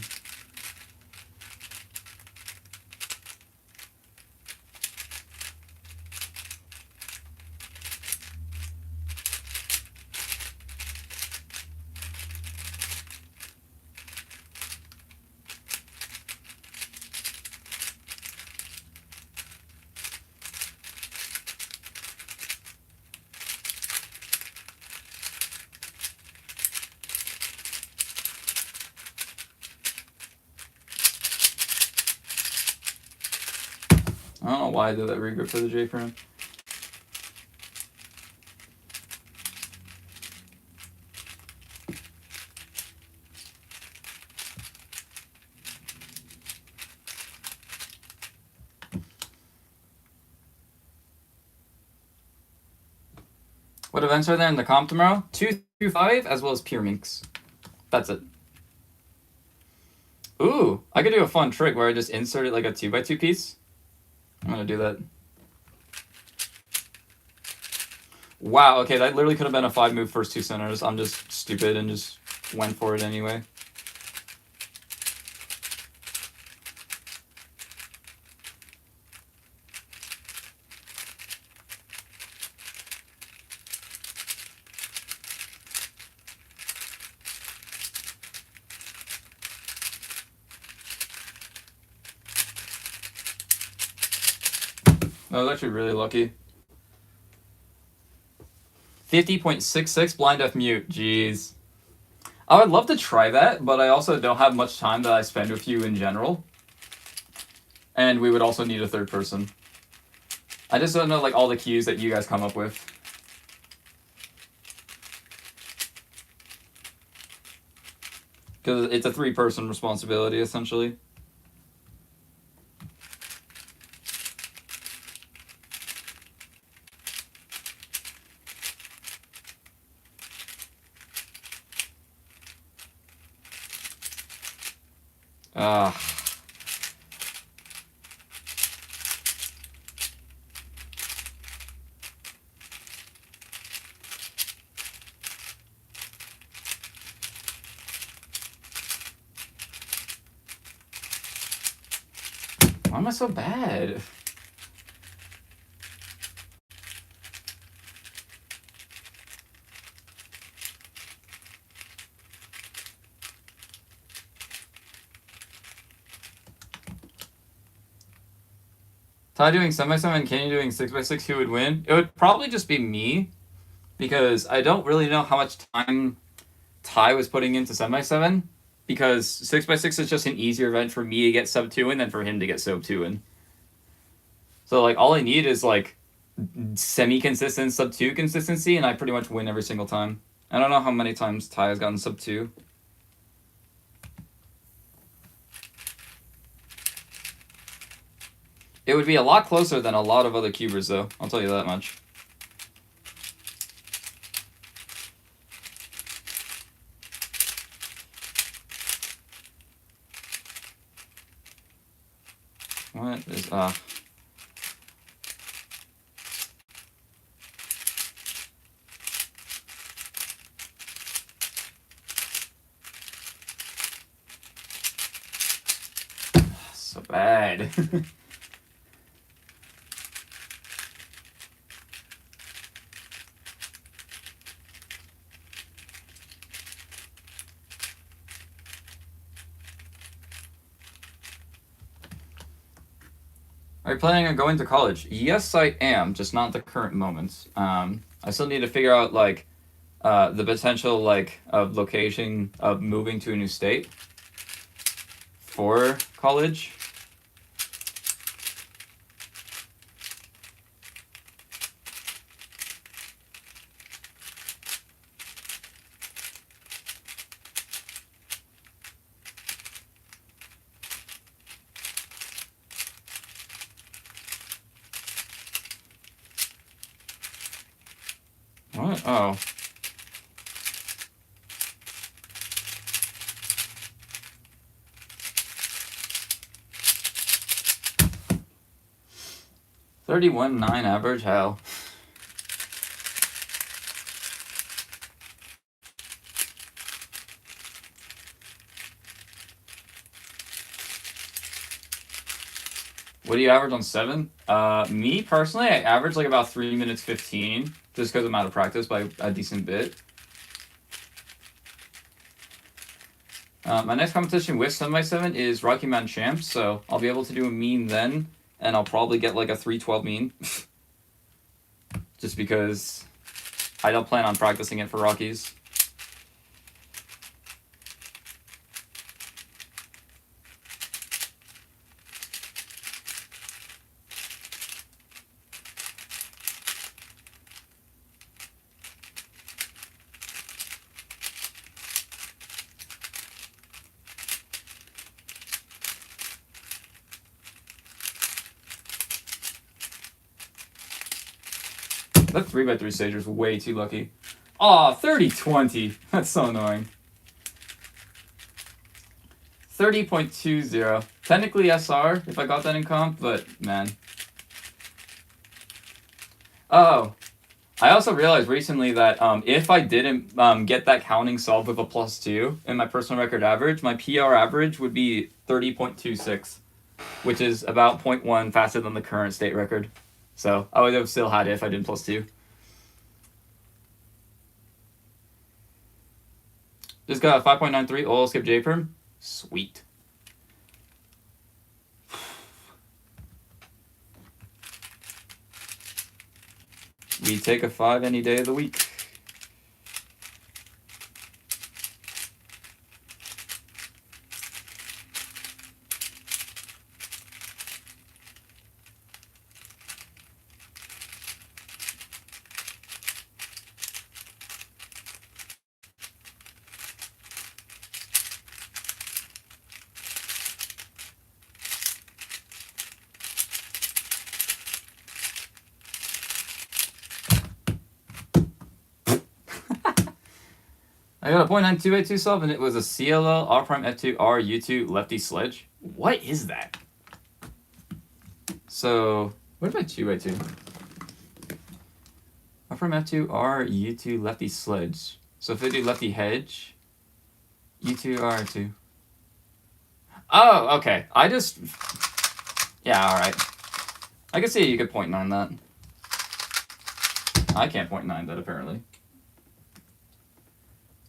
I don't know why I did that regrip for the J-frame. What events are there in the comp tomorrow? 2 through 5, as well as Pure Minx. That's it. Ooh, I could do a fun trick where I just insert it like a 2x2 piece. I'm gonna do that. Wow, okay, that literally could have been a 5-move first 2 centers. I'm just stupid and just went for it anyway. I was actually really lucky. 50.66 blind F mute. Jeez. I would love to try that, but I also don't have much time that I spend with you in general. And we would also need a third person. I just don't know like all the cues that you guys come up with. Because it's a 3-person responsibility, essentially. Why am I so bad? Ty doing 7x7 and Kenny doing 6x6, who would win? It would probably just be me, because I don't really know how much time Ty was putting into 7x7, because 6x6 is just an easier event for me to get sub 2 in than for him to get sub 2 in. So like all I need is like semi-consistent sub 2 consistency, and I pretty much win every single time. I don't know how many times Ty has gotten sub 2. It would be a lot closer than a lot of other cubers, though. I'll tell you that much. What is so bad. Are you planning on going to college? Yes, I am, just not at the current moment. I still need to figure out like the potential like of location of moving to a new state for college. What? Oh. $31.9 average, hell. What do you average on 7? Me personally, I average like about 3 minutes 15, just because I'm out of practice by a decent bit. My next competition with 7x7 is Rocky Mountain Champs, so I'll be able to do a mean then, and I'll probably get like a 3:12 mean. Just because I don't plan on practicing it for Rockies. That 3x3 stager's way too lucky. Aw, 30-20. That's so annoying. 30.20. Technically SR if I got that in comp, but man. Oh, I also realized recently that if I didn't get that counting solved with a +2 in my personal record average, my PR average would be 30.26, which is about 0.1 faster than the current state record. So I would have still had it if I did +2. Just got a 5.93 oil skip J-perm. Sweet. We take a 5 any day of the week. I got a 0.9282 solve, and it was a CLL R prime F2 R U2 lefty sledge. What is that? So, what if I 2x2? R prime F2 R U2 lefty sledge. So if I do lefty hedge, U2 R2. Oh, okay. Yeah, alright. I can see you could 0.9 that. I can't 0.9 that apparently.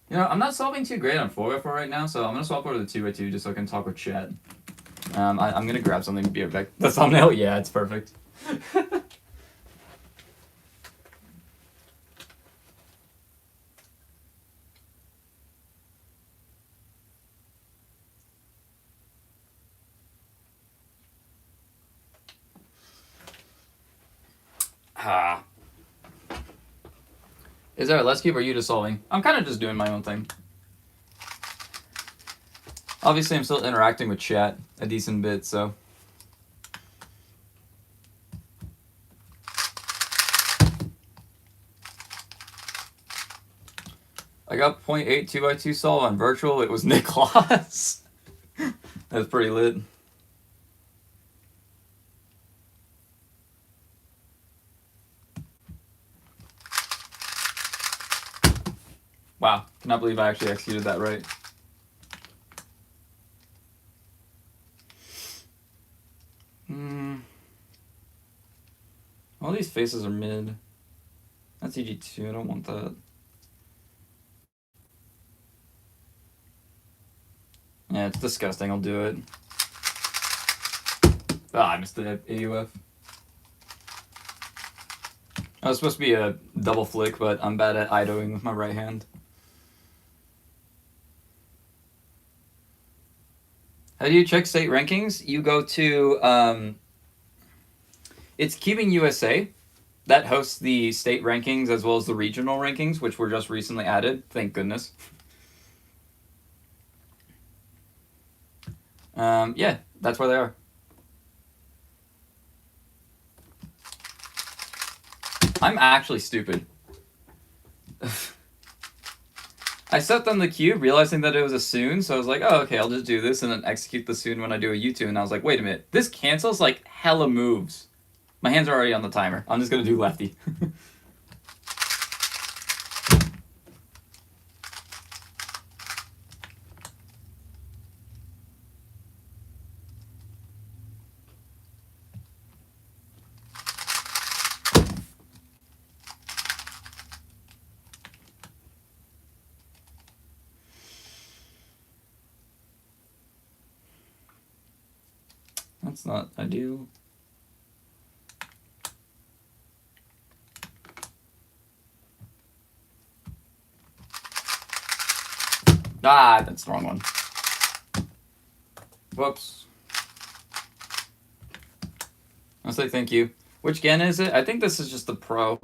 You know, I'm not solving too great on 4x4 right now, so I'm going to swap over to the 2x2 just so I can talk with chat. I'm going to grab something to be right back. The thumbnail? Yeah, it's perfect. Is there a less cube or are you just solving? I'm kind of just doing my own thing. Obviously, I'm still interacting with chat a decent bit, so. I got 0.8 2x2 solve on virtual. It was Nicholas. That's pretty lit. Wow, cannot believe I actually executed that right. All these faces are mid. That's EG2, I don't want that. Yeah, it's disgusting, I'll do it. Ah, I missed the AUF. I was supposed to be a double flick, but I'm bad at idling with my right hand. How do you check state rankings? You go to, it's Cubing USA that hosts the state rankings as well as the regional rankings, which were just recently added. Thank goodness. Yeah, that's where they are. I'm actually stupid. I set on the cube, realizing that it was a Soon, so I was like, oh, okay, I'll just do this and then execute the Soon when I do a U2, and I was like, wait a minute, this cancels like hella moves. My hands are already on the timer. I'm just gonna do lefty. That's not ideal. Ah, that's the wrong one. Whoops. I'll say thank you. Which Gen is it? I think this is just the Pro.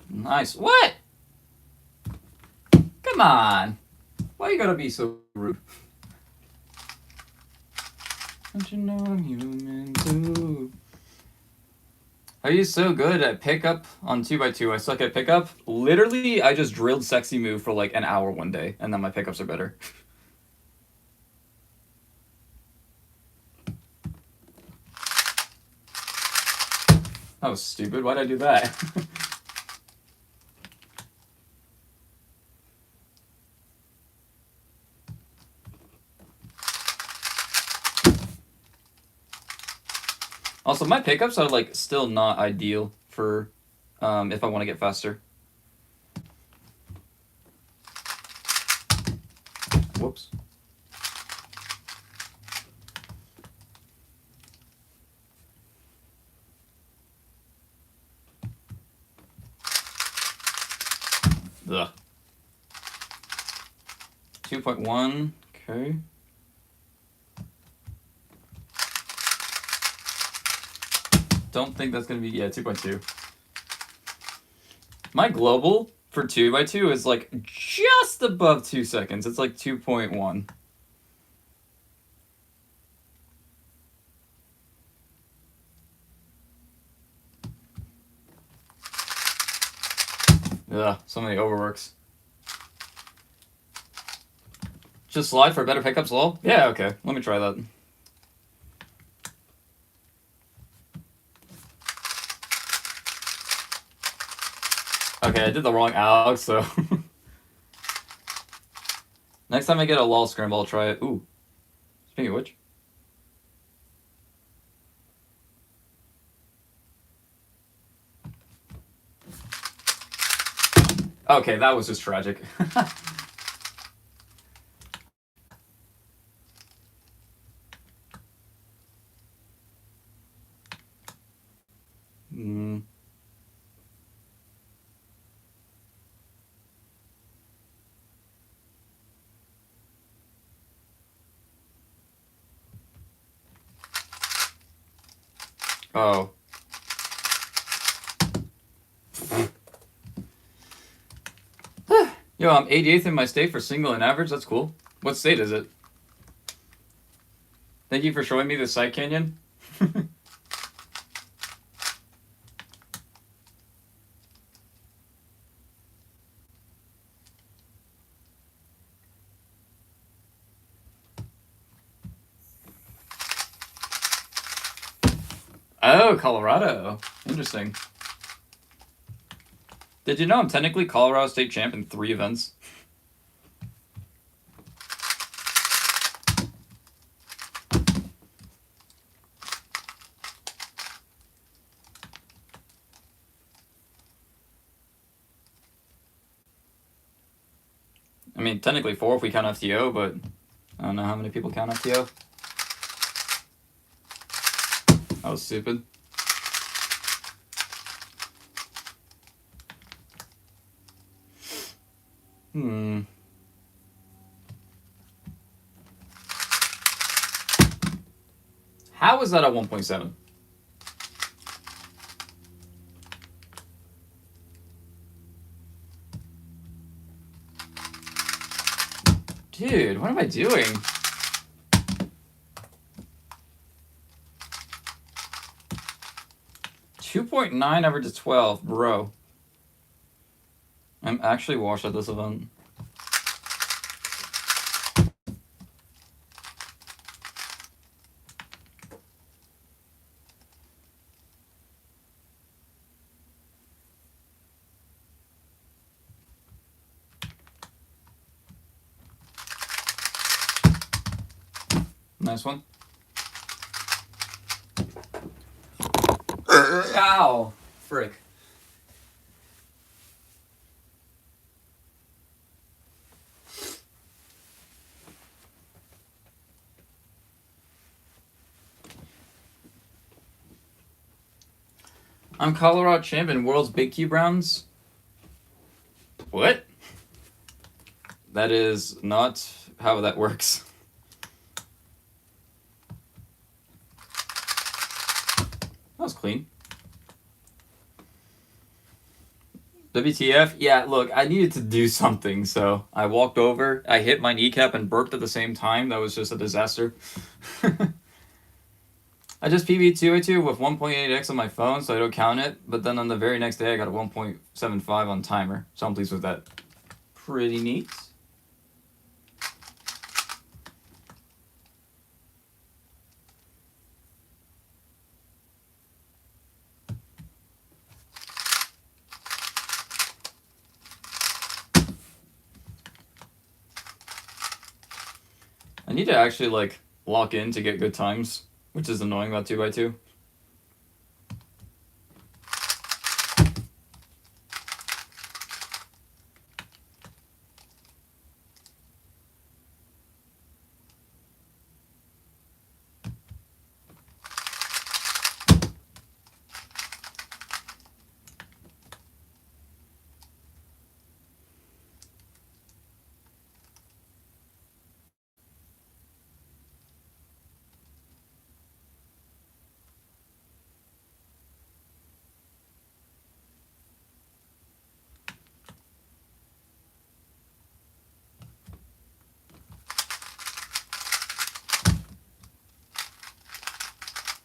Nice. What? Come on. Why you gotta be so rude? Don't you know I'm human too? Are you so good at pickup on 2x2? I suck at pickup. Literally, I just drilled sexy move for like an hour one day, and then my pickups are better. That was stupid. Why'd I do that? Also, my pickups are like still not ideal for if I want to get faster. Whoops. Ugh. 2.1. Okay. Don't think that's gonna be 2.2. My global for 2x2 is like just above 2 seconds. It's like 2.1. Ugh, so many overworks. Just slide for better pickups, lol? Yeah, okay. Let me try that. Okay, I did the wrong Alex, so... Next time I get a lol scramble, I'll try it. Ooh. Speaking of which. Okay, that was just tragic. Hmm. Oh. Yo, I'm 88th in my state for single and average. That's cool. What state is it? Thank you for showing me the side canyon. Oh, Colorado. Interesting. Did you know I'm technically Colorado State champ in 3 events? I mean, technically 4 if we count FTO, but I don't know how many people count FTO. That was stupid. How is that at 1.7? Dude, what am I doing? .9 average is 12, bro. I'm actually washed at this event. Nice one. Ow! Frick. I'm Colorado champion, world's big cube rounds. What? That is not how that works. That was clean. WTF? Yeah, look, I needed to do something, so I walked over, I hit my kneecap and burped at the same time. That was just a disaster. I just PB'd 282 with 1.8x on my phone, so I don't count it, but then on the very next day I got a 1.75 on timer, so I'm pleased with that. Pretty neat. I need to actually, like, lock in to get good times, which is annoying about 2x2.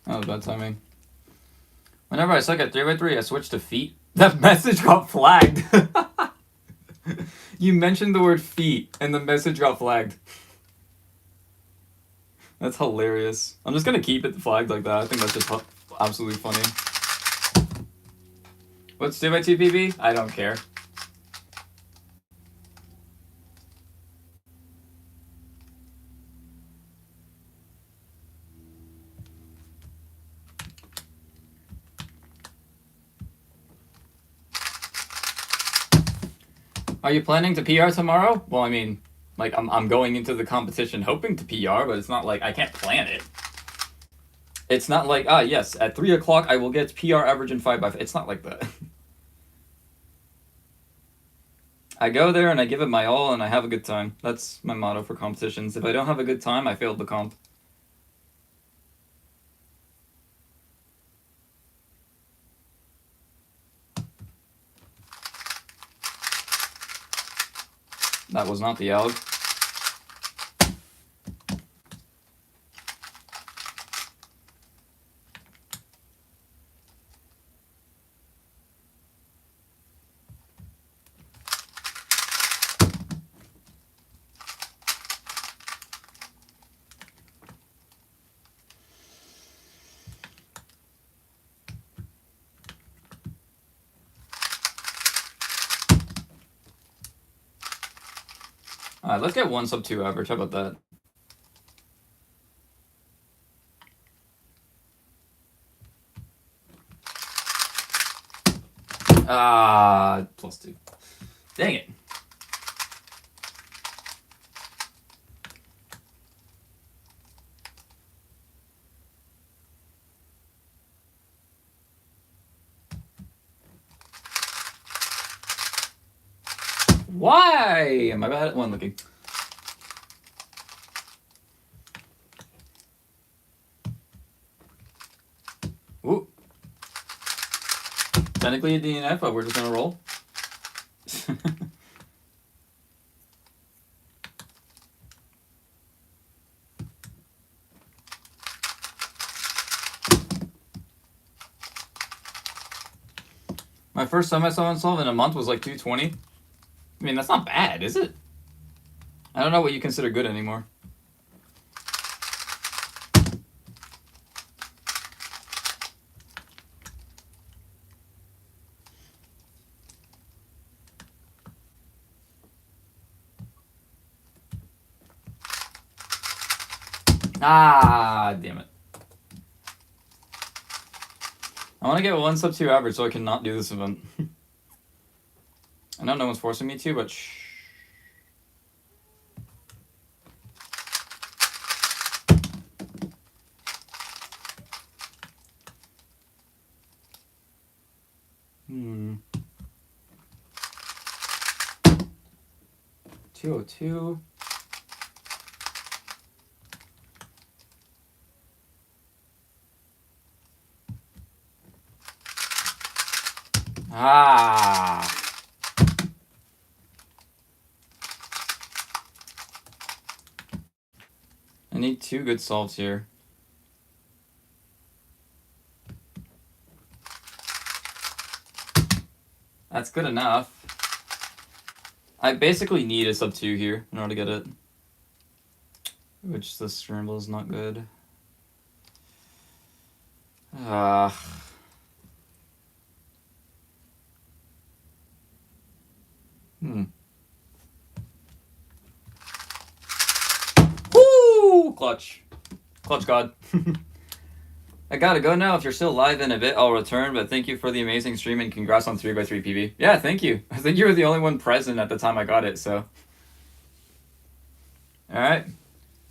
That was bad timing. Whenever I suck at 3x3, I switch to feet. That message got flagged. You mentioned the word feet, and the message got flagged. That's hilarious. I'm just gonna keep it flagged like that. I think that's just absolutely funny. What's 2x2 PB? I don't care. Are you planning to PR tomorrow? Well, I mean, like, I'm going into the competition hoping to PR, but it's not like I can't plan it. It's not like, yes, at 3 o'clock I will get PR average in 5x5. It's not like that. I go there and I give it my all and I have a good time. That's my motto for competitions. If I don't have a good time, I failed the comp. That was not the alg. Alright, let's get 1 sub 2 average. How about that? +2. Dang it. Why am I bad at one looking? Ooh. Technically a DNF, but we're just gonna roll. My first semi-summon solve in a month was like 220. I mean, that's not bad, is it? I don't know what you consider good anymore. Ah, damn it. I want to get 1 sub 2 average so I can not do this event. I know no one's forcing me to, but shh. Hmm. 202. Ah. I need 2 good solves here. That's good enough. I basically need a sub 2 here in order to get it. Which the scramble is not good. Woo! Clutch. Clutch God. I gotta go now. If you're still live in a bit, I'll return, but thank you for the amazing stream and congrats on 3x3 PB. Yeah, thank you. I think you were the only one present at the time I got it, so. Alright.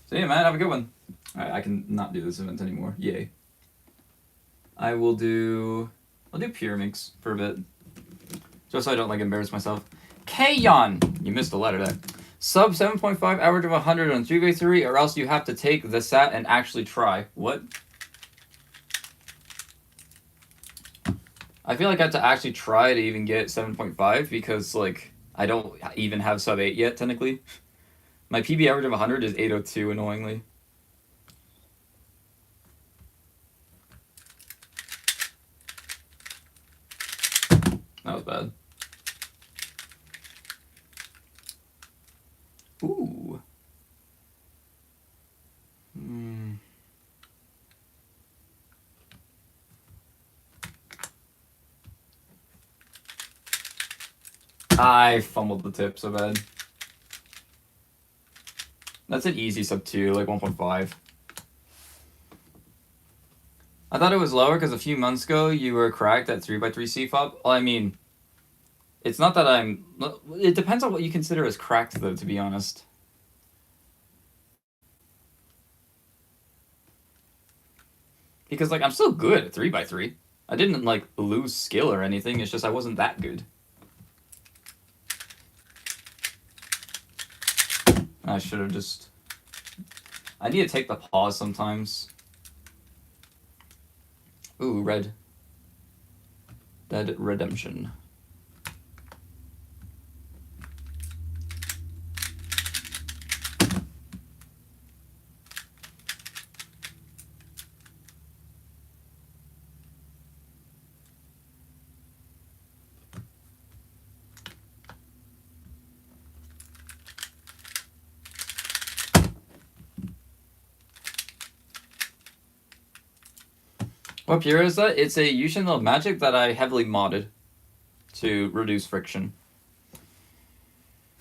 See you, man. Have a good one. Alright, I can not do this event anymore. Yay. I'll do Pyraminx for a bit. Just so I don't, like, embarrass myself. Kayon! You missed a letter there. Sub 7.5, average of 100 on 3x3, or else you have to take the SAT and actually try. What? I feel like I have to actually try to even get 7.5 because, like, I don't even have sub 8 yet, technically. My PB average of 100 is 802, annoyingly. That was bad. Ooh. I fumbled the tip so bad. That's an easy sub 2, like 1.5. I thought it was lower because a few months ago you were cracked at 3x3 CFOP. Well, I mean, it's not that I'm... It depends on what you consider as cracked, though, to be honest. Because, like, I'm still good at 3x3. I didn't, like, lose skill or anything. It's just I wasn't that good. I should have just... I need to take the pause sometimes. Ooh, red. Dead Redemption. What Pura is that? It's a Yushin magic that I heavily modded to reduce friction.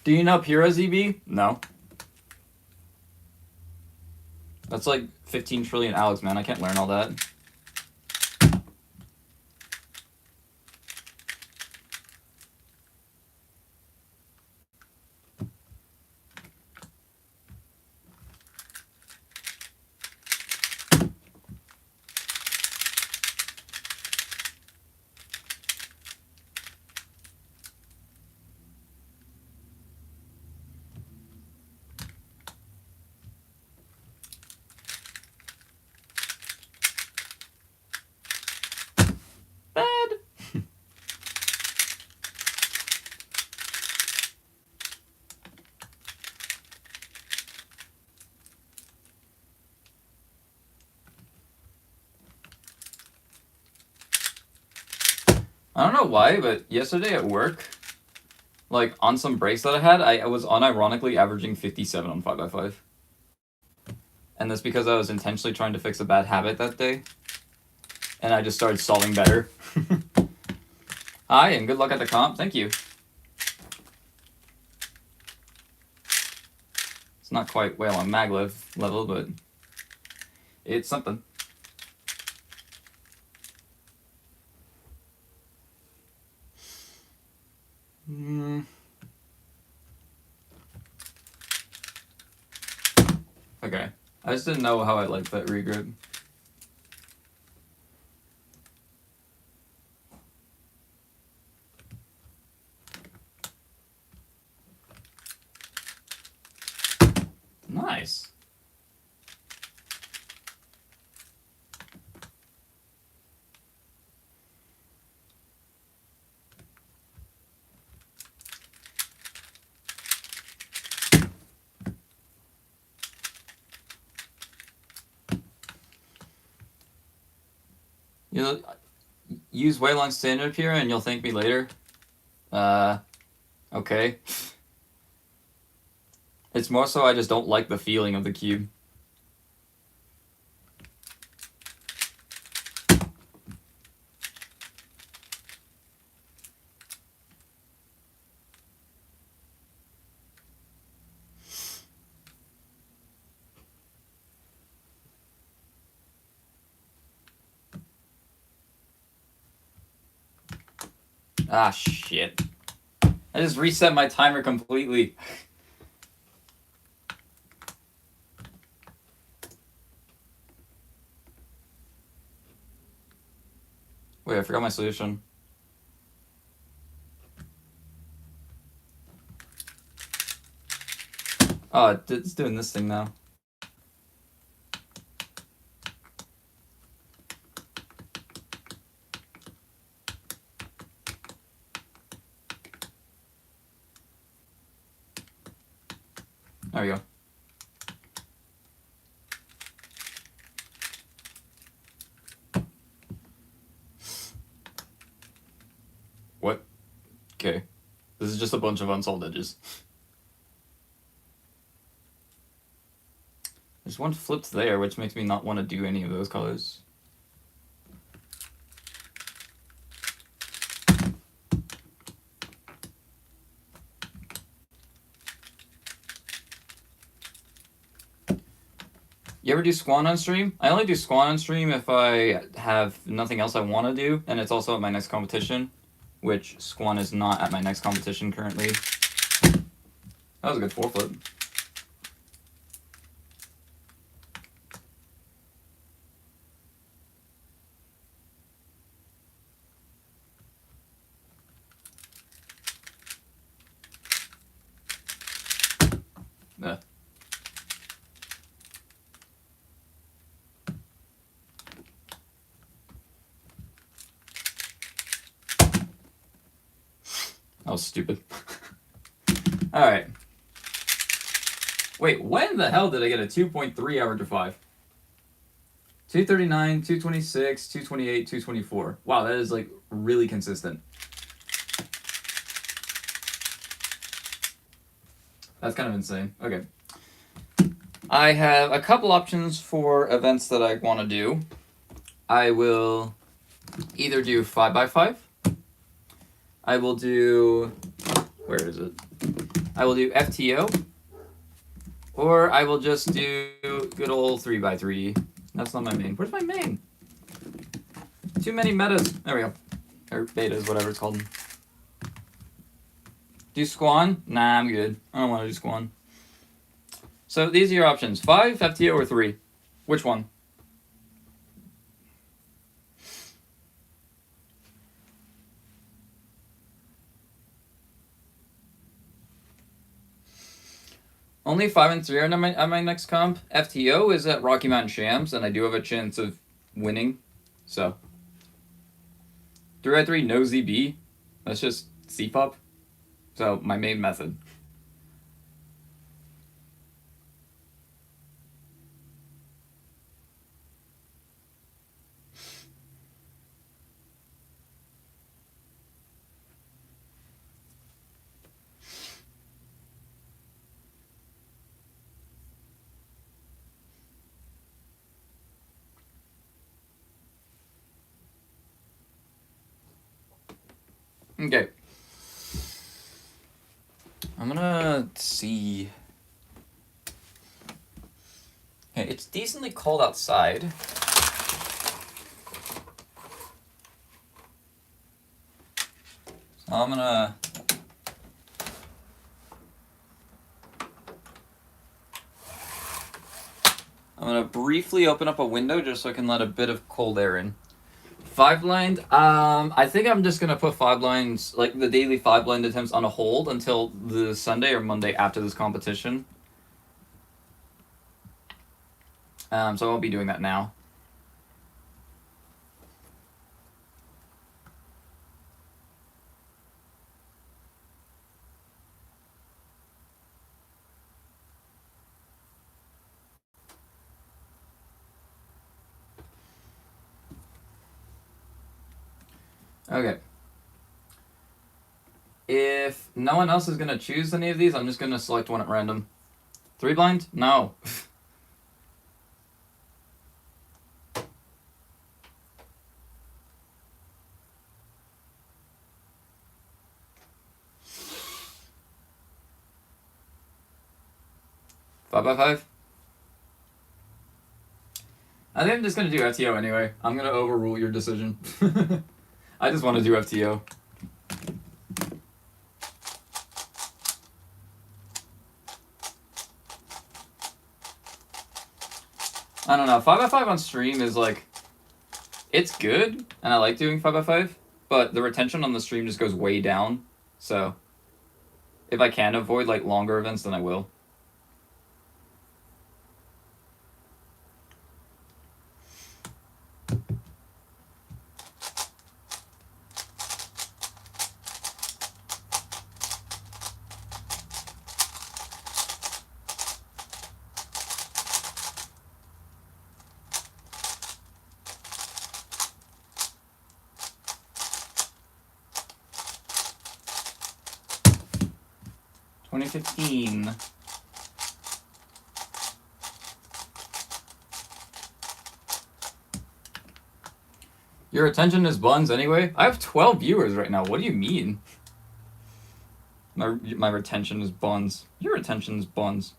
Do you know Pura, ZB? No. That's like 15 trillion Alex, man. I can't learn all that. I don't know why, but yesterday at work, like on some breaks that I had, I was unironically averaging 57 on 5x5. And that's because I was intentionally trying to fix a bad habit that day. And I just started solving better. Hi, and good luck at the comp. Thank you. It's not quite whale on maglev level, but it's something. Okay. I just didn't know how I liked that regrip. Nice. You'll use way long stand up here and you'll thank me later. Okay. It's more so I just don't like the feeling of the cube. Ah, shit. I just reset my timer completely. Wait, I forgot my solution. Oh, it's doing this thing now. There we go. What? Okay. This is just a bunch of unsolved edges. There's one flipped there, which makes me not want to do any of those colors. You ever do Squan on stream? I only do Squan on stream if I have nothing else I want to do, and it's also at my next competition, which Squan is not at my next competition currently. That was a good foreflip. Yeah. That was stupid. Alright. Wait, when the hell did I get a 2.3 average of 5? 239, 226, 228, 224. Wow, that is like really consistent. That's kind of insane. Okay. I have a couple options for events that I want to do. I will either do 5x5. I will do... Where is it? I will do FTO. Or I will just do good old 3x3. That's not my main. Where's my main? Too many metas. There we go. Or betas, whatever it's called. Do Squan? Nah, I'm good. I don't want to do Squan. So these are your options. 5, FTO, or 3. Which one? Only 5 and 3 are at my next comp. FTO is at Rocky Mountain Shams, and I do have a chance of winning. So 3x3, no ZB. That's just CPOP. So my main method. Okay. I'm gonna see. Okay, it's decently cold outside. So I'm gonna briefly open up a window just so I can let a bit of cold air in. 5 blind. I think I'm just gonna put 5 blinds, like the daily 5 blind attempts, on a hold until the Sunday or Monday after this competition. So I won't be doing that now. Okay. If no one else is gonna choose any of these, I'm just gonna select one at random. 3 blind? No. 5 by 5? I think I'm just gonna do FTO anyway. I'm gonna overrule your decision. I just want to do FTO. I don't know. 5 by 5 on stream is like, it's good, and I like doing 5 by 5, but the retention on the stream just goes way down. So if I can avoid like longer events, then I will. $20.15. Your attention is buns anyway? I have 12 viewers right now. What do you mean? My retention is buns. Your retention is buns.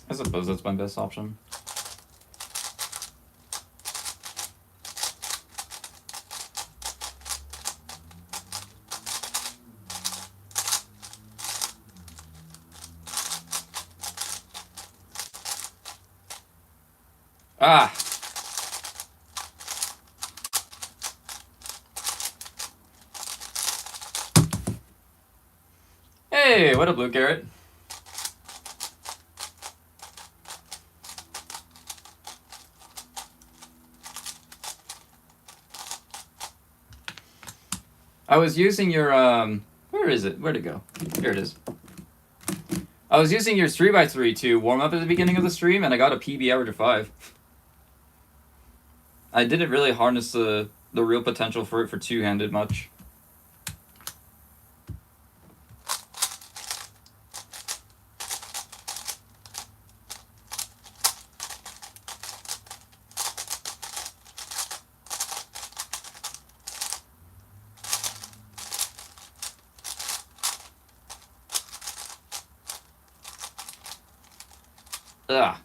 I suppose that's my best option. Ah! Hey, what a blue carrot. I was using your, where is it? Where'd it go? Here it is. I was using your 3x3 to warm up at the beginning of the stream, and I got a PB average of 5. I didn't really harness the real potential for it for two-handed much. Ugh.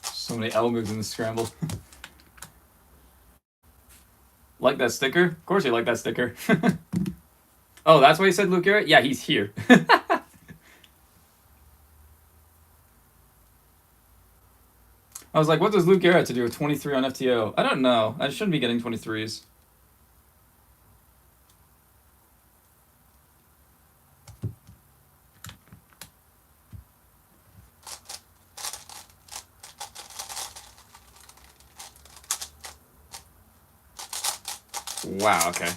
So many L moves in the scramble. Like that sticker? Of course you like that sticker. Oh, that's why you said Luke Garrett? Yeah, he's here. I was like, what does Luke Garrett to do with 23 on FTO? I don't know. I shouldn't be getting 23s. Wow, okay.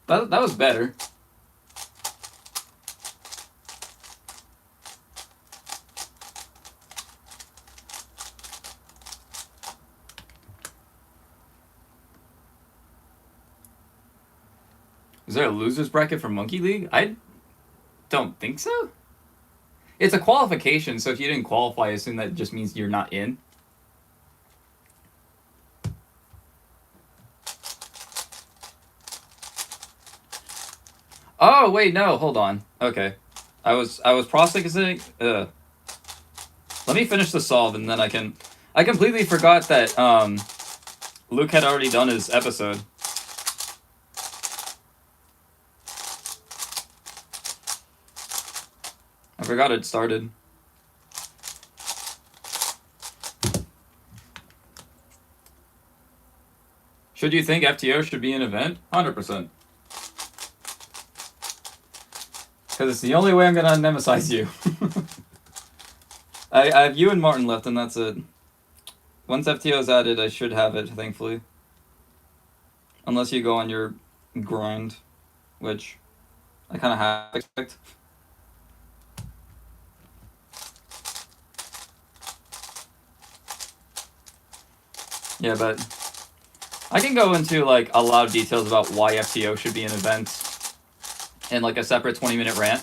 That was better. Is there a loser's bracket for Monkey League? I don't think so. It's a qualification, so if you didn't qualify, I assume that just means you're not in. Oh wait, no, hold on. Okay, I was processing. Let me finish the solve and then I can. I completely forgot that Luke had already done his episode. I forgot it started. Should you think FTO should be an event? 100%. Because it's the only way I'm gonna nemesize you. I have you and Martin left, and that's it. Once FTO is added, I should have it, thankfully. Unless you go on your grind, which I kind of have to expect. Yeah, but I can go into like a lot of details about why FTO should be an event in like a separate 20-minute rant.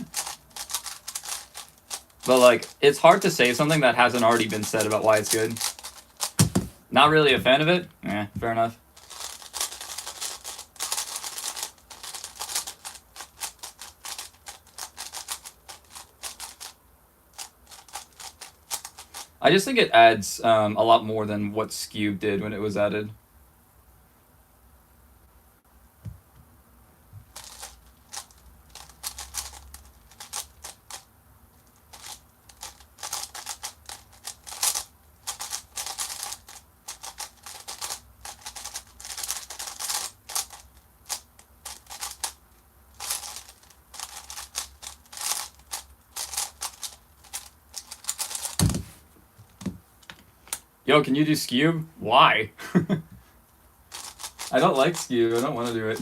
But like, it's hard to say something that hasn't already been said about why it's good. Not really a fan of it? Eh, fair enough. I just think it adds a lot more than what Skewb did when it was added. Yo, can you do Skewb? Why? I don't like Skewb. I don't want to do it.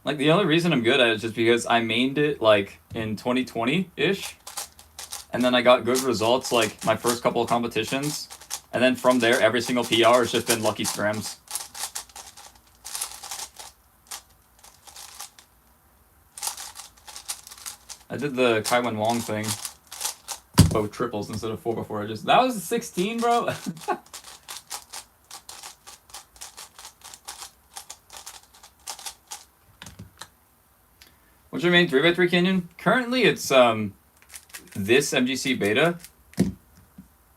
Like, the only reason I'm good at it is just because I mained it, like, in 2020-ish. And then I got good results, like, my first couple of competitions. And then from there, every single PR has just been lucky scrams. I did the Kaiwen Wong thing. Both triples instead of 4x4 edges. That was 16, bro? What's your main 3x3 canyon? Currently, it's this MGC beta.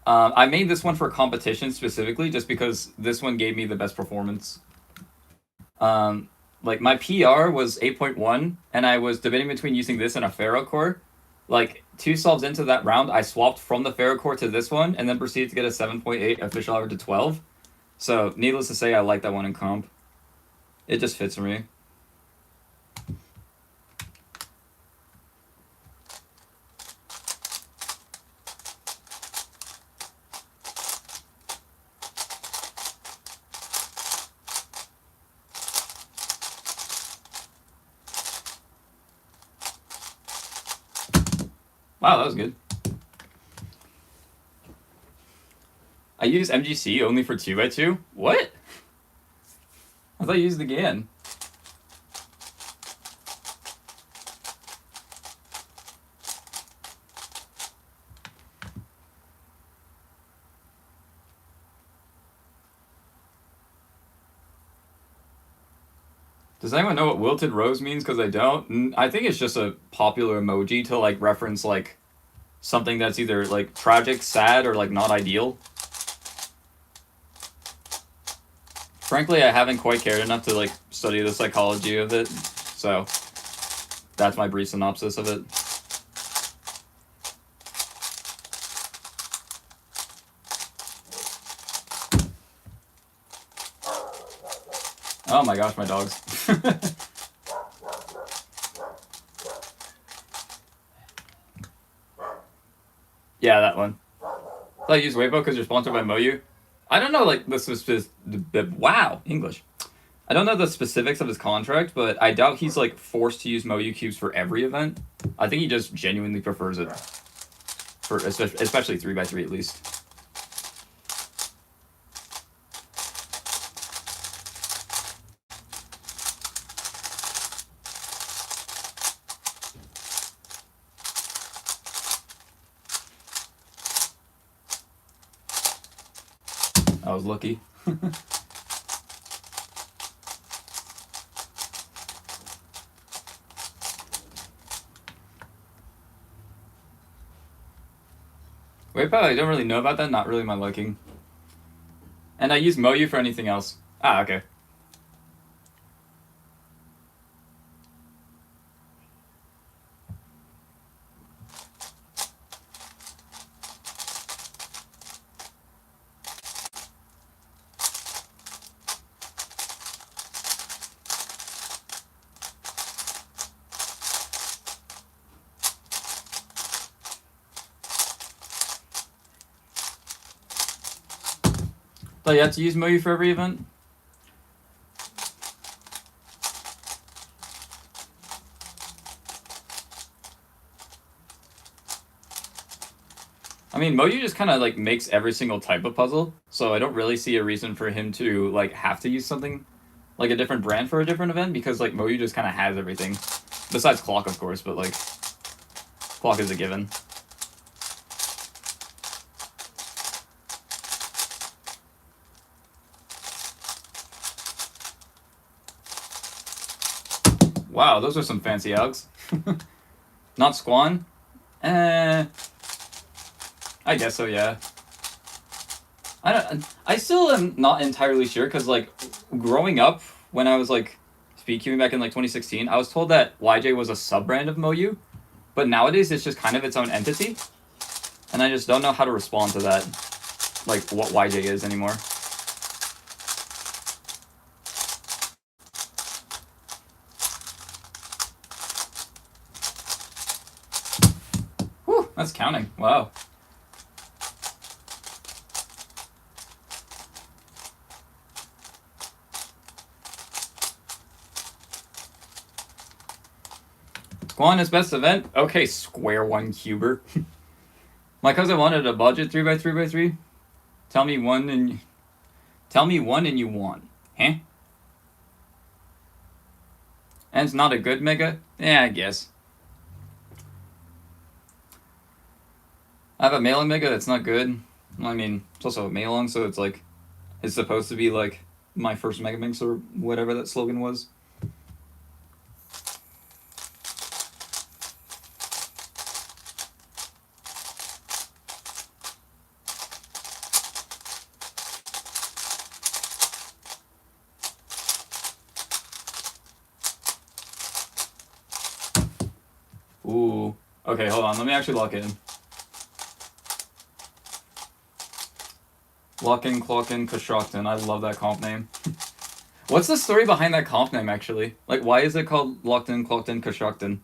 I made this one for competition specifically just because this one gave me the best performance. Like, my PR was 8.1, and I was debating between using this and a Pharaoh core. Like, 2 solves into that round, I swapped from the Pharaoh core to this one, and then proceeded to get a 7.8 official average to 12. So, needless to say, I like that one in comp. It just fits for me. Wow, that was good. I use MGC only for 2x2? What? I thought you used the GAN. Does anyone know what wilted rose means? Because I don't. I think it's just a popular emoji to like reference like something that's either like tragic, sad, or like not ideal. Frankly, I haven't quite cared enough to like study the psychology of it, so that's my brief synopsis of it. Oh my gosh, my dogs. Yeah, that one. I use Weibo because you're sponsored by Moyu. I don't know, like, this was just, wow, English. I don't know the specifics of his contract, but I doubt he's, like, forced to use Moyu cubes for every event. I think he just genuinely prefers it. For especially 3x3 at least. I was lucky. Weibo, I don't really know about that. Not really my liking. And I use Moyu for anything else. Ah, okay. But you have to use Moyu for every event? I mean, Moyu just kind of like makes every single type of puzzle, so I don't really see a reason for him to like have to use something like a different brand for a different event because like Moyu just kind of has everything, besides Clock, of course, but like Clock is a given. Wow, those are some fancy Augs. Not Squan? I guess so, yeah. I still am not entirely sure because like growing up when I was like speedcubing back in like 2016, I was told that YJ was a sub brand of Moyu, but nowadays it's just kind of its own entity, and I just don't know how to respond to that, like what YJ is anymore. Whew, that's counting. Wow. Squan is best event? Okay, square one cuber. My cousin wanted a budget 3x3x3. Tell me one and you want. Huh? And it's not a good mega? Yeah, I guess. I have a Meilong mega that's not good. I mean, it's also a Meilong, so it's like it's supposed to be like my first Mega Minx or whatever that slogan was. Ooh. Okay, hold on. Let me actually lock in. Lock-in, Clock-in, Kashokton. I love that comp name. What's the story behind that comp name, actually? Like, why is it called Locked-in, Clocked-in, Kashokton?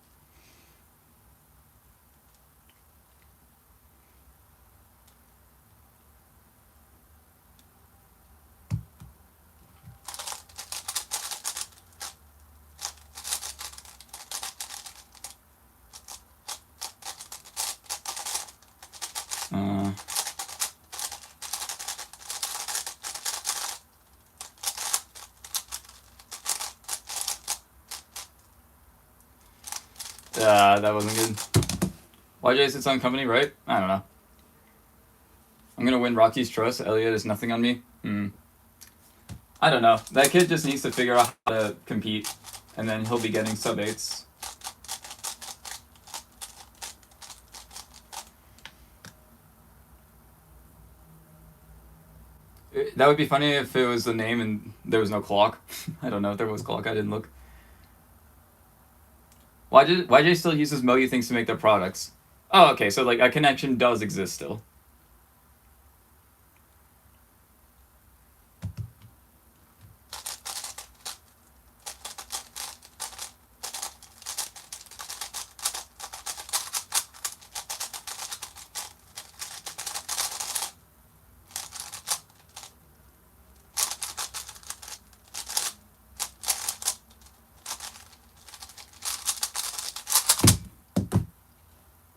That wasn't good. YJ is its own company, right? I don't know. I'm gonna win Rocky's trust. Elliot is nothing on me. I don't know. That kid just needs to figure out how to compete, and then he'll be getting sub 8s. That would be funny if it was the name and there was no clock. I don't know if there was clock. I didn't look. YJ still uses Moyu things to make their products. Oh, okay. So like a connection does exist still.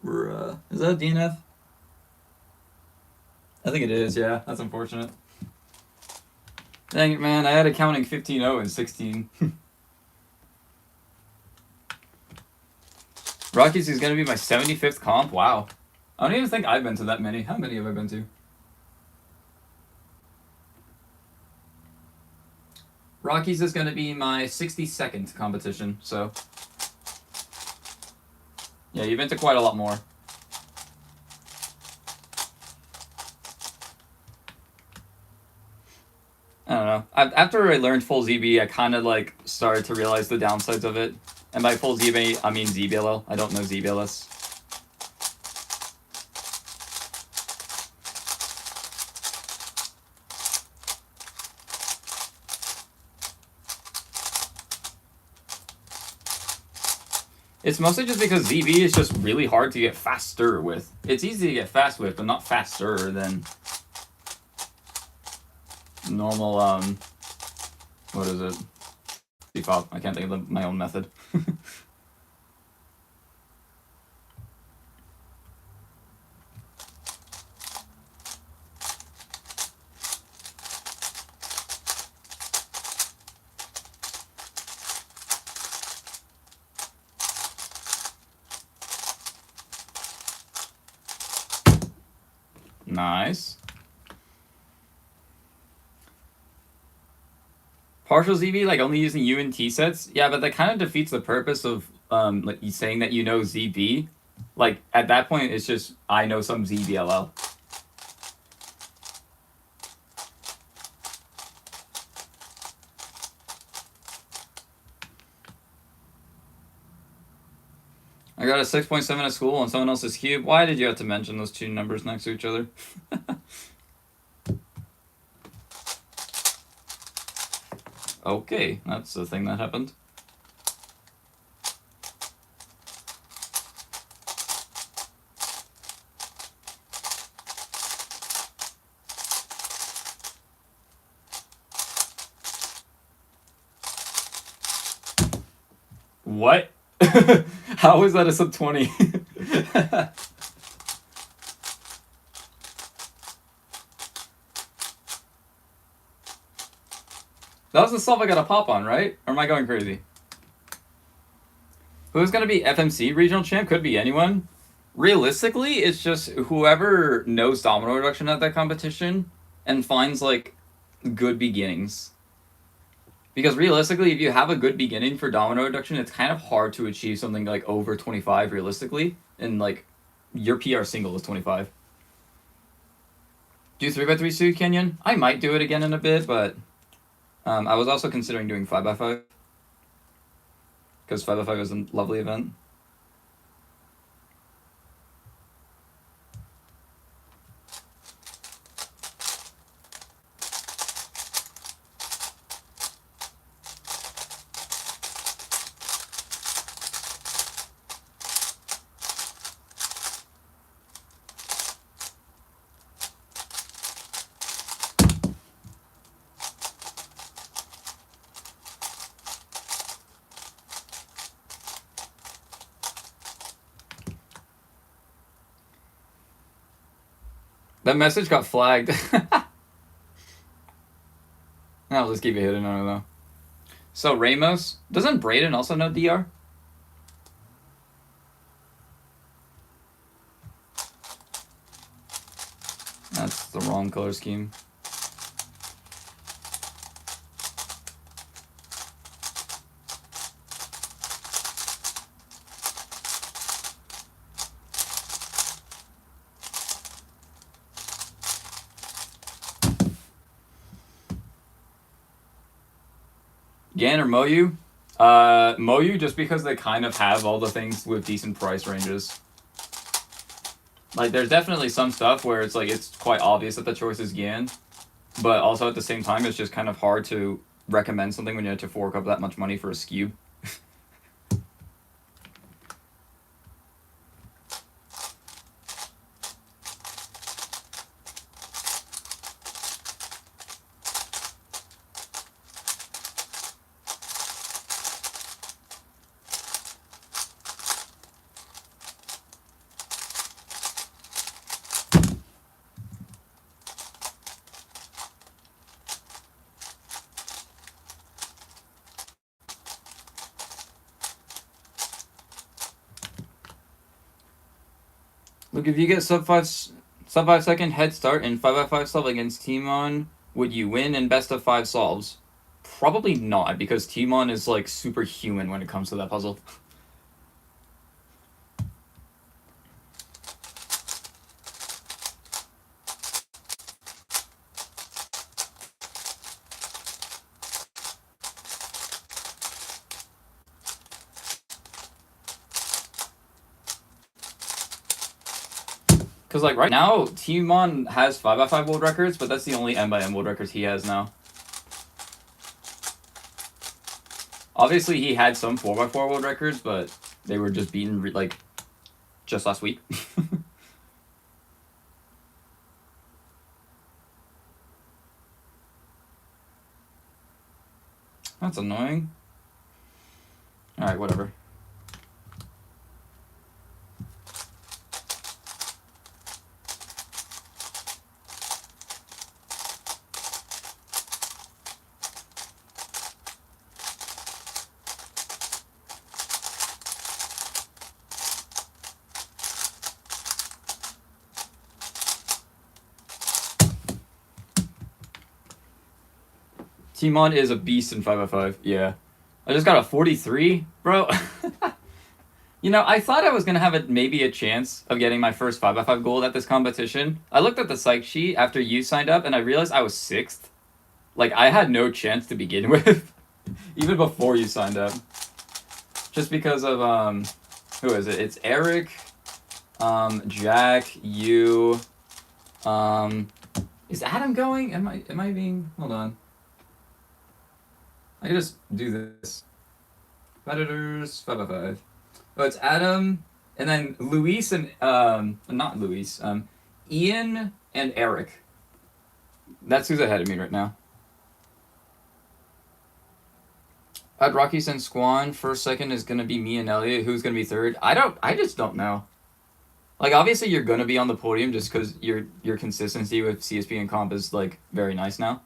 Bruh. Is that a DNF? I think it is, yeah. That's unfortunate. Dang it, man. I had it counting 15-0 and 16. Rockies is going to be my 75th comp? Wow. I don't even think I've been to that many. How many have I been to? Rockies is going to be my 62nd competition, so... Yeah, you've been to quite a lot more. I don't know. After I learned full ZB, I kind of like started to realize the downsides of it. And by full ZB, I mean ZBLL. I don't know ZBLS. It's mostly just because ZB is just really hard to get faster with. It's easy to get fast with, but not faster than normal, what is it? Default. I can't think of my own method. Nice. Partial ZB, like only using UNT sets? Yeah, but that kind of defeats the purpose of like saying that you know ZB. Like, at that point, it's just, I know some ZBLL. I got a 6.7 at school on someone else's cube. Why did you have to mention those two numbers next to each other? Okay, that's the thing that happened. What? How is that a sub 20? That was the stuff I got a pop on, right? Or am I going crazy? Who's going to be FMC regional champ? Could be anyone. Realistically, it's just whoever knows domino reduction at that competition and finds, like, good beginnings. Because realistically, if you have a good beginning for domino reduction, it's kind of hard to achieve something like over 25 realistically. And, like, your PR single is 25. Do 3x3 suit, Kenyon? I might do it again in a bit, but... I was also considering doing 5x5 because 5x5 is a lovely event. That message got flagged. I'll just keep it hidden, I don't know. So Ramos, doesn't Brayden also know DR? That's the wrong color scheme. Gan or Moyu? Moyu, just because they kind of have all the things with decent price ranges. Like, there's definitely some stuff where it's like it's quite obvious that the choice is Gan, but also at the same time, it's just kind of hard to recommend something when you have to fork up that much money for a SKU. Look, if you get sub 5 second head start in 5x5 solve against Timon, would you win in best of 5 solves? Probably not, because Timon is like superhuman when it comes to that puzzle. Because, like, right now, Timon has 5x5 world records, but that's the only M/M world records he has now. Obviously, he had some 4x4 world records, but they were just beaten, like, just last week. That's annoying. Alright, whatever. Timon is a beast in 5x5. Yeah. I just got a 43, bro. You know, I thought I was going to have maybe a chance of getting my first 5x5 gold at this competition. I looked at the psych sheet after you signed up, and I realized I was 6th. Like, I had no chance to begin with, even before you signed up. Just because of, who is it? It's Eric, Jack, you, is Adam going? Am I being, hold on. I can just do this. Competitors, 5x5. Oh, it's Adam, and then Luis and, not Luis, Ian and Eric. That's who's ahead of me right now. At Rockies and Squan, first, second is gonna be me and Elliot. Who's gonna be third? I just don't know. Like, obviously you're gonna be on the podium just because your consistency with CSP and comp is, like, very nice now.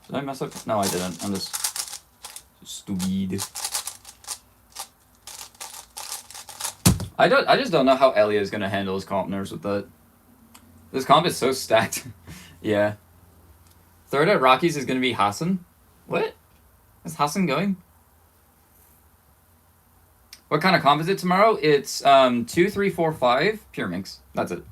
Did I mess up? No, I didn't. I'm just stupid. I just don't know how Elliot is gonna handle his comp nerves with that. This comp is so stacked. Yeah. Third at Rockies is gonna be Hassan. What? Is Hassan going? What kind of comp is it tomorrow? It's 2, 3, 4, 5 pure minx. That's it.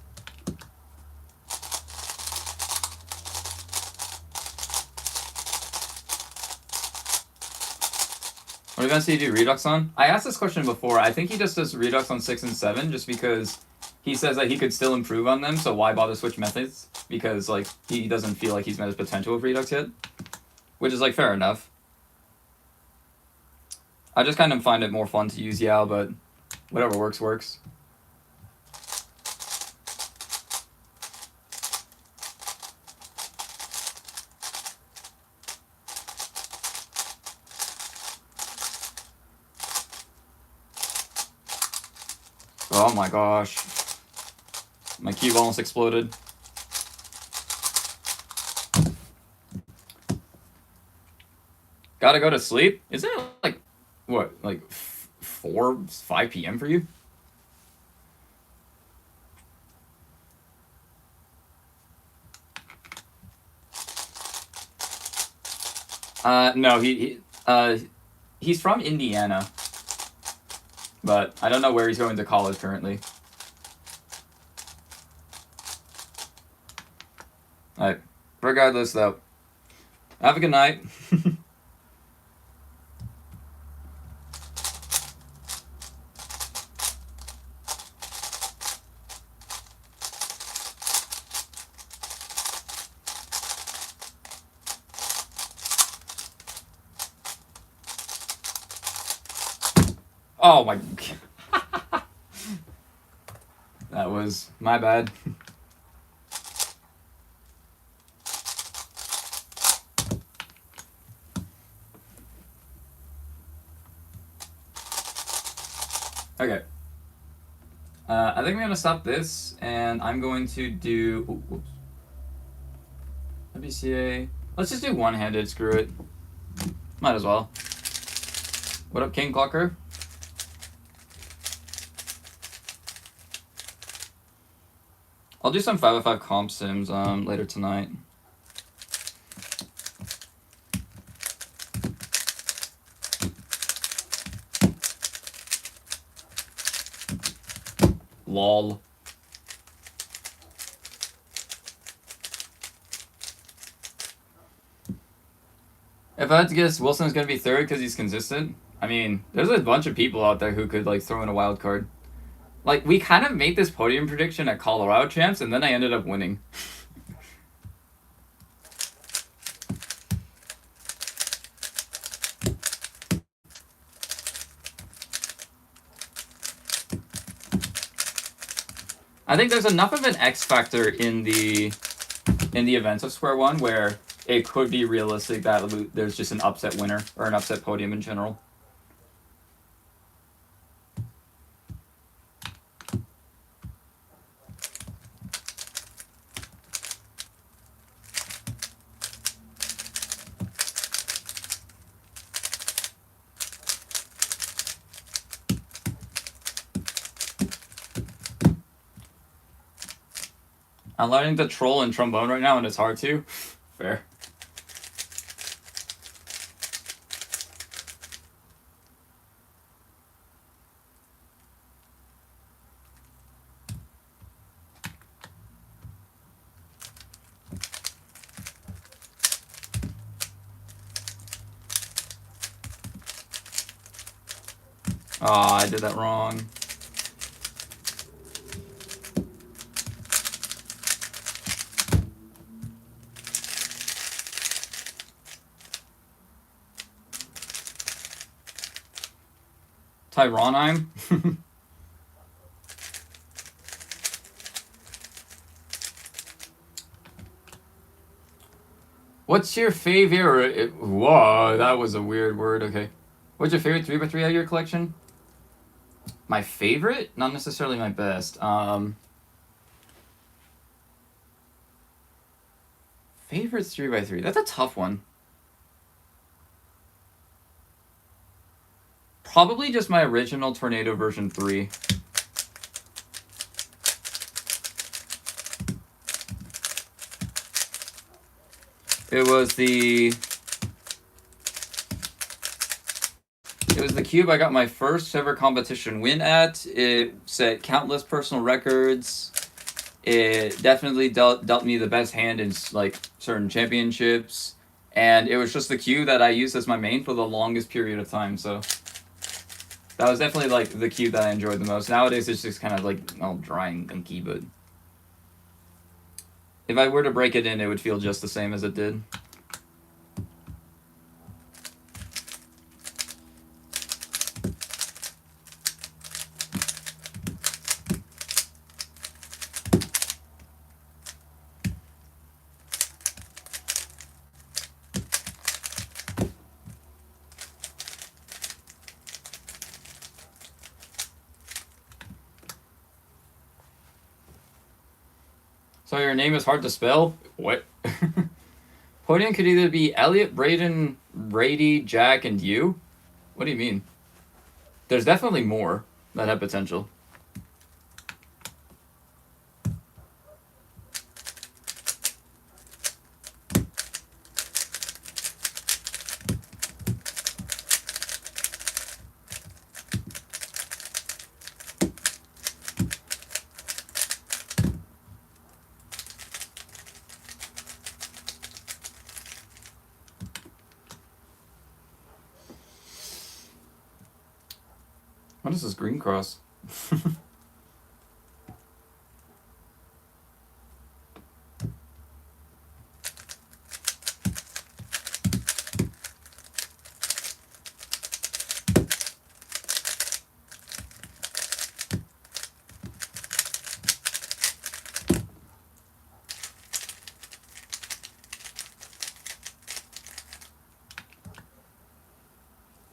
What events do you do Redux on? I asked this question before. I think he just does Redux on 6 and 7 just because he says that he could still improve on them, so why bother switch methods? Because, like, he doesn't feel like he's met his potential with Redux yet. Which is, like, fair enough. I just kind of find it more fun to use Yao, but whatever works, works. Oh my gosh. My cube almost exploded. Gotta go to sleep? Isn't it like, what, like 4, 5 p.m. for you? No, he Uh, he's from Indiana, but I don't know where he's going to college currently. Alright, regardless though, have a good night. Oh my... That was my bad. Okay. I think I'm gonna stop this, and I'm going to do... Ooh, whoops. WCA. Let's just do one-handed, screw it. Might as well. What up, King Clocker? I'll do some 505 comp sims later tonight. Lol. If I had to guess, Wilson's gonna be third because he's consistent. I mean, there's a bunch of people out there who could like throw in a wild card. Like, we kind of made this podium prediction at Colorado Champs, and then I ended up winning. I think there's enough of an X factor in the events of Square One where it could be realistic that there's just an upset winner or an upset podium in general. I'm learning to troll and trombone right now, and it's hard to. Fair. Oh, I did that wrong. Tyronheim? What's your favorite? Whoa, that was a weird word. Okay. What's your favorite 3x3 out of your collection? My favorite? Not necessarily my best. Favorite 3x3? That's a tough one. Probably just my original Tornado version 3. It was the cube I got my first ever competition win at. It set countless personal records. It definitely dealt me the best hand in like certain championships, and it was just the cube that I used as my main for the longest period of time. So that was definitely like the cube that I enjoyed the most. Nowadays it's just kind of like all dry and gunky, but if I were to break it in, it would feel just the same as it did. So your name is hard to spell? What? Podium could either be Elliot, Braden, Brady, Jack, and you? What do you mean? There's definitely more that have potential. What is this green cross?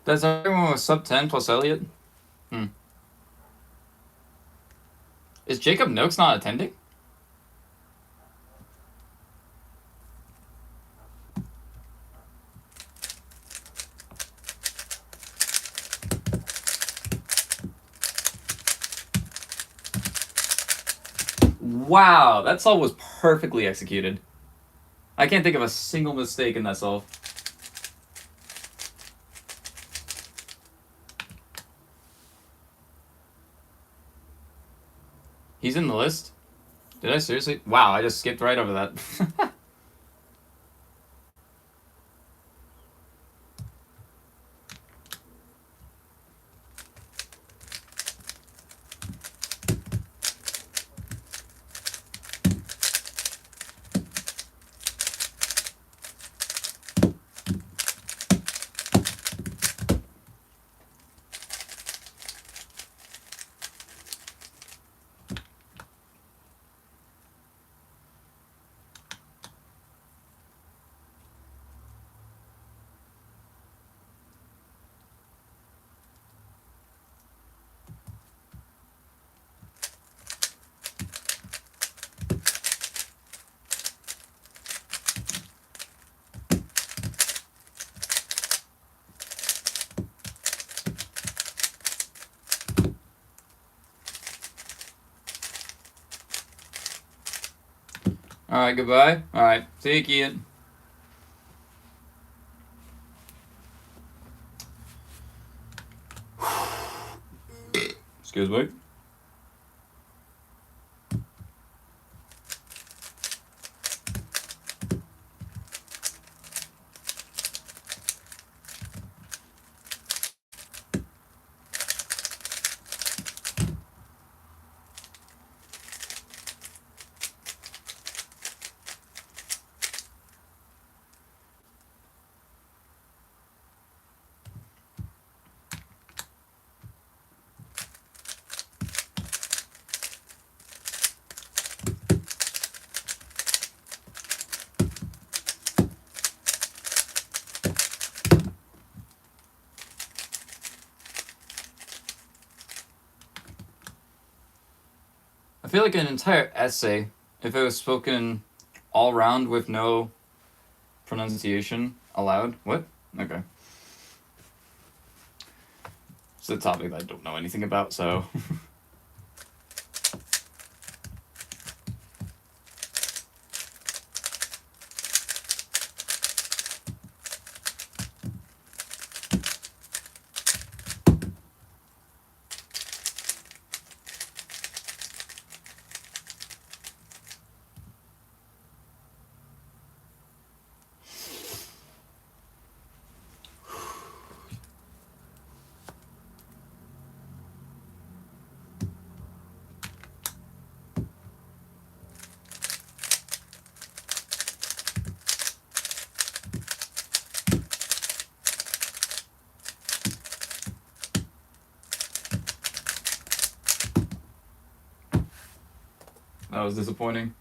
Does everyone with sub 10 plus Elliot? Is Jacob Noakes not attending? Wow, that solve was perfectly executed. I can't think of a single mistake in that solve. He's in the list? Did I seriously? Wow, I just skipped right over that. Alright, goodbye. Alright, see you, Kian. Excuse me. I feel like an entire essay, if it was spoken all round with no pronunciation allowed. What? Okay. It's a topic that I don't know anything about, so. That was disappointing.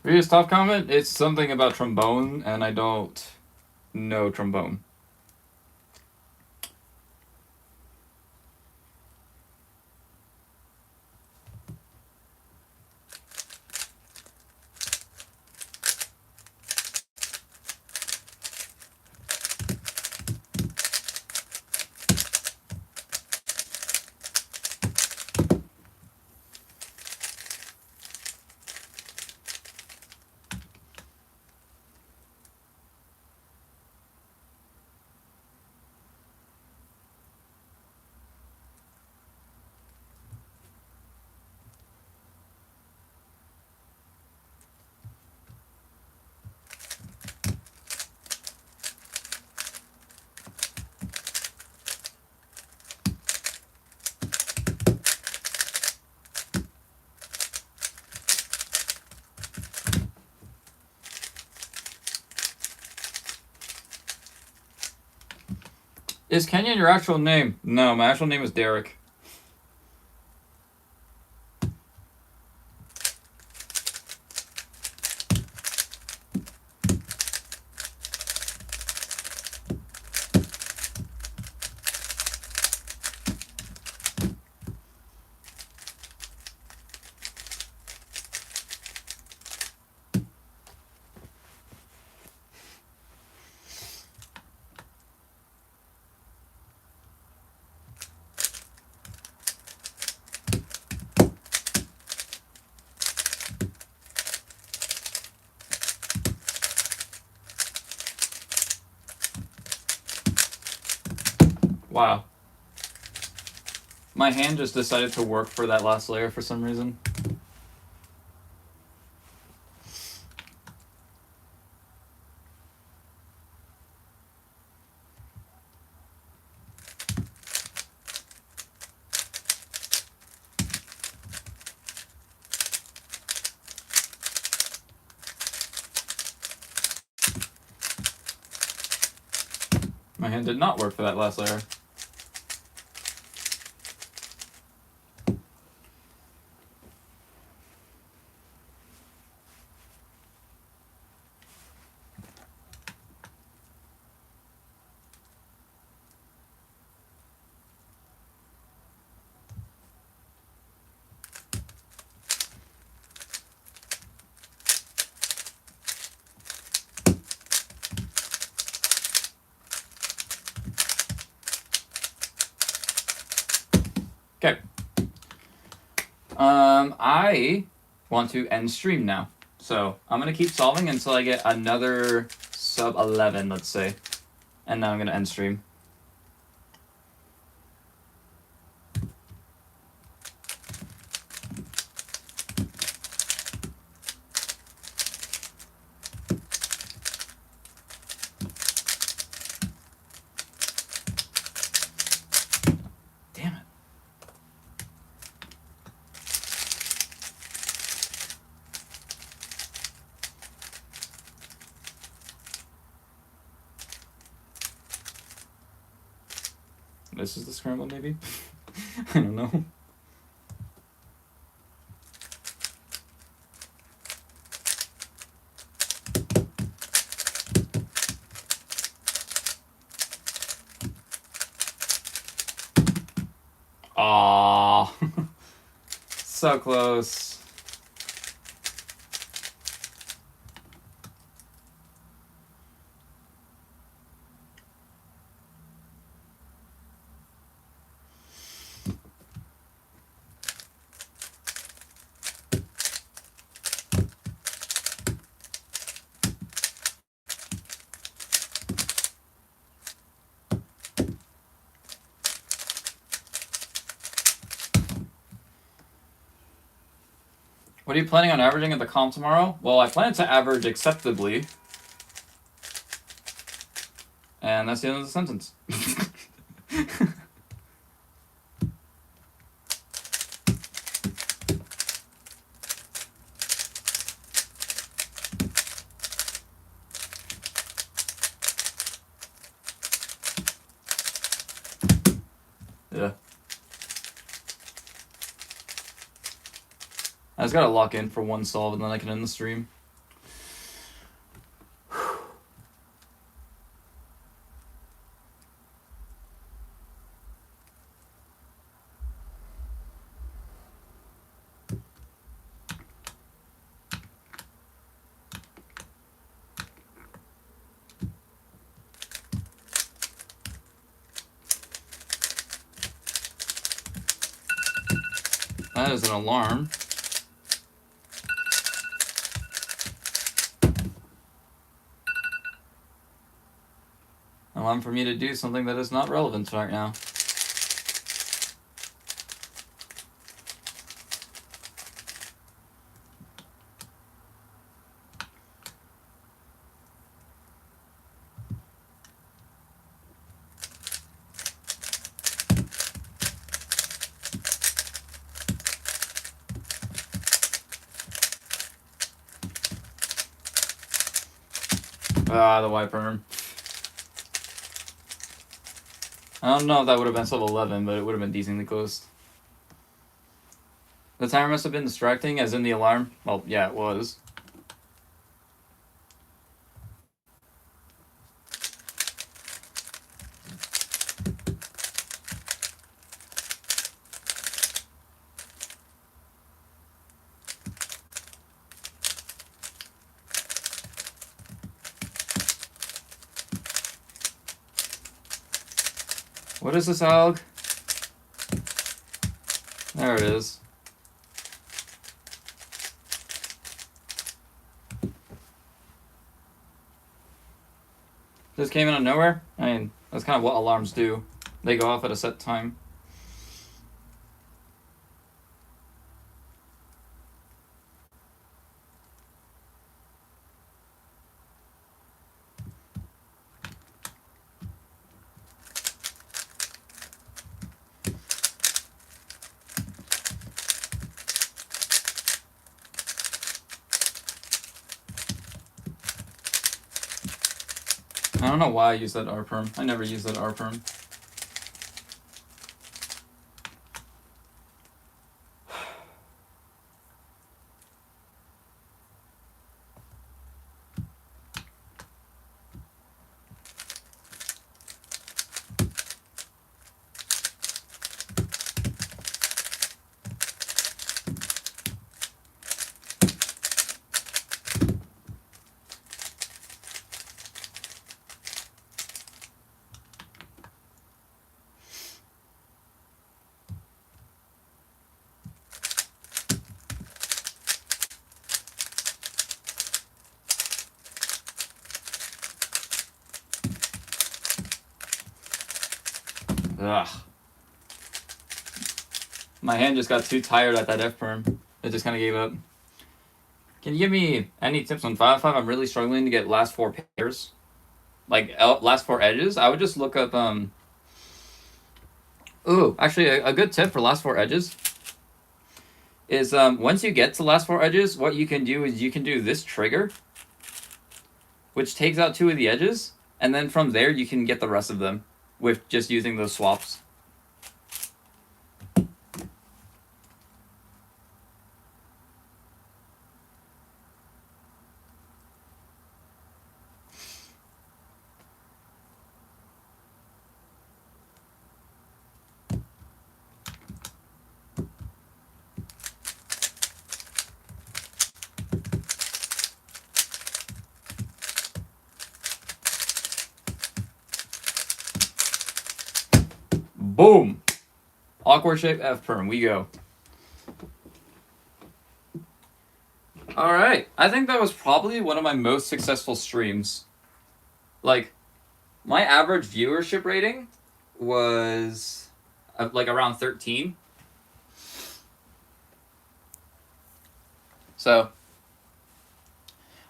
Previous top comment, it's something about trombone, and I don't know trombone. Is Kenyon your actual name? No, my actual name is Derek. Wow. My hand just decided to work for that last layer for some reason. My hand did not work for that last layer. Okay. I want to end stream now. So I'm going to keep solving until I get another sub 11, let's say. And then I'm going to end stream. Damn it. This is the scramble, maybe? I don't know. Aww. So close. What are you planning on averaging at the comp tomorrow? Well, I plan to average acceptably. And that's the end of the sentence. Yeah. I just gotta lock in for one solve and then I can end the stream. That is an alarm. Alarm for me to do something that is not relevant right now. Ah, the white perm. I don't know if that would have been sub 11, but it would have been decently close. The timer must have been distracting, as in the alarm. Well, yeah, it was. What is this, Alg? There it is. Just came in out of nowhere? I mean, that's kind of what alarms do. They go off at a set time. I don't know why I use that R-perm. I never use that R-perm. Ugh. My hand just got too tired at that F-perm. It just kind of gave up. Can you give me any tips on 5-5? I'm really struggling to get last 4 pairs. Like, last 4 edges. I would just look up, Ooh, actually, a good tip for last 4 edges is, once you get to last 4 edges, what you can do is you can do this trigger, which takes out 2 of the edges, and then from there you can get the rest of them with just using those swaps. Boom! Awkward shape F-perm, we go. Alright, I think that was probably one of my most successful streams. Like, my average viewership rating was like around 13. So,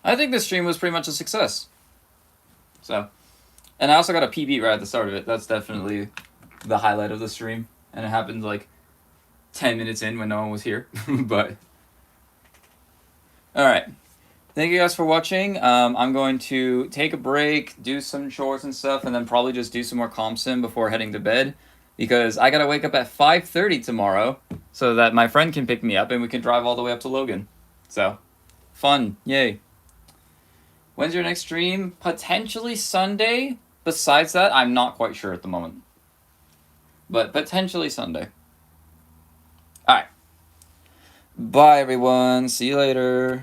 I think this stream was pretty much a success. So, and I also got a PB right at the start of it. That's definitely the highlight of the stream. And it happened like 10 minutes in when no one was here. But, alright. Thank you guys for watching. I'm going to take a break, do some chores and stuff, and then probably just do some more comp sim before heading to bed. Because I gotta wake up at 5:30 tomorrow so that my friend can pick me up and we can drive all the way up to Logan. So, fun. Yay. When's your next stream? Potentially Sunday. Besides that, I'm not quite sure at the moment. But potentially Sunday. Alright. Bye, everyone. See you later.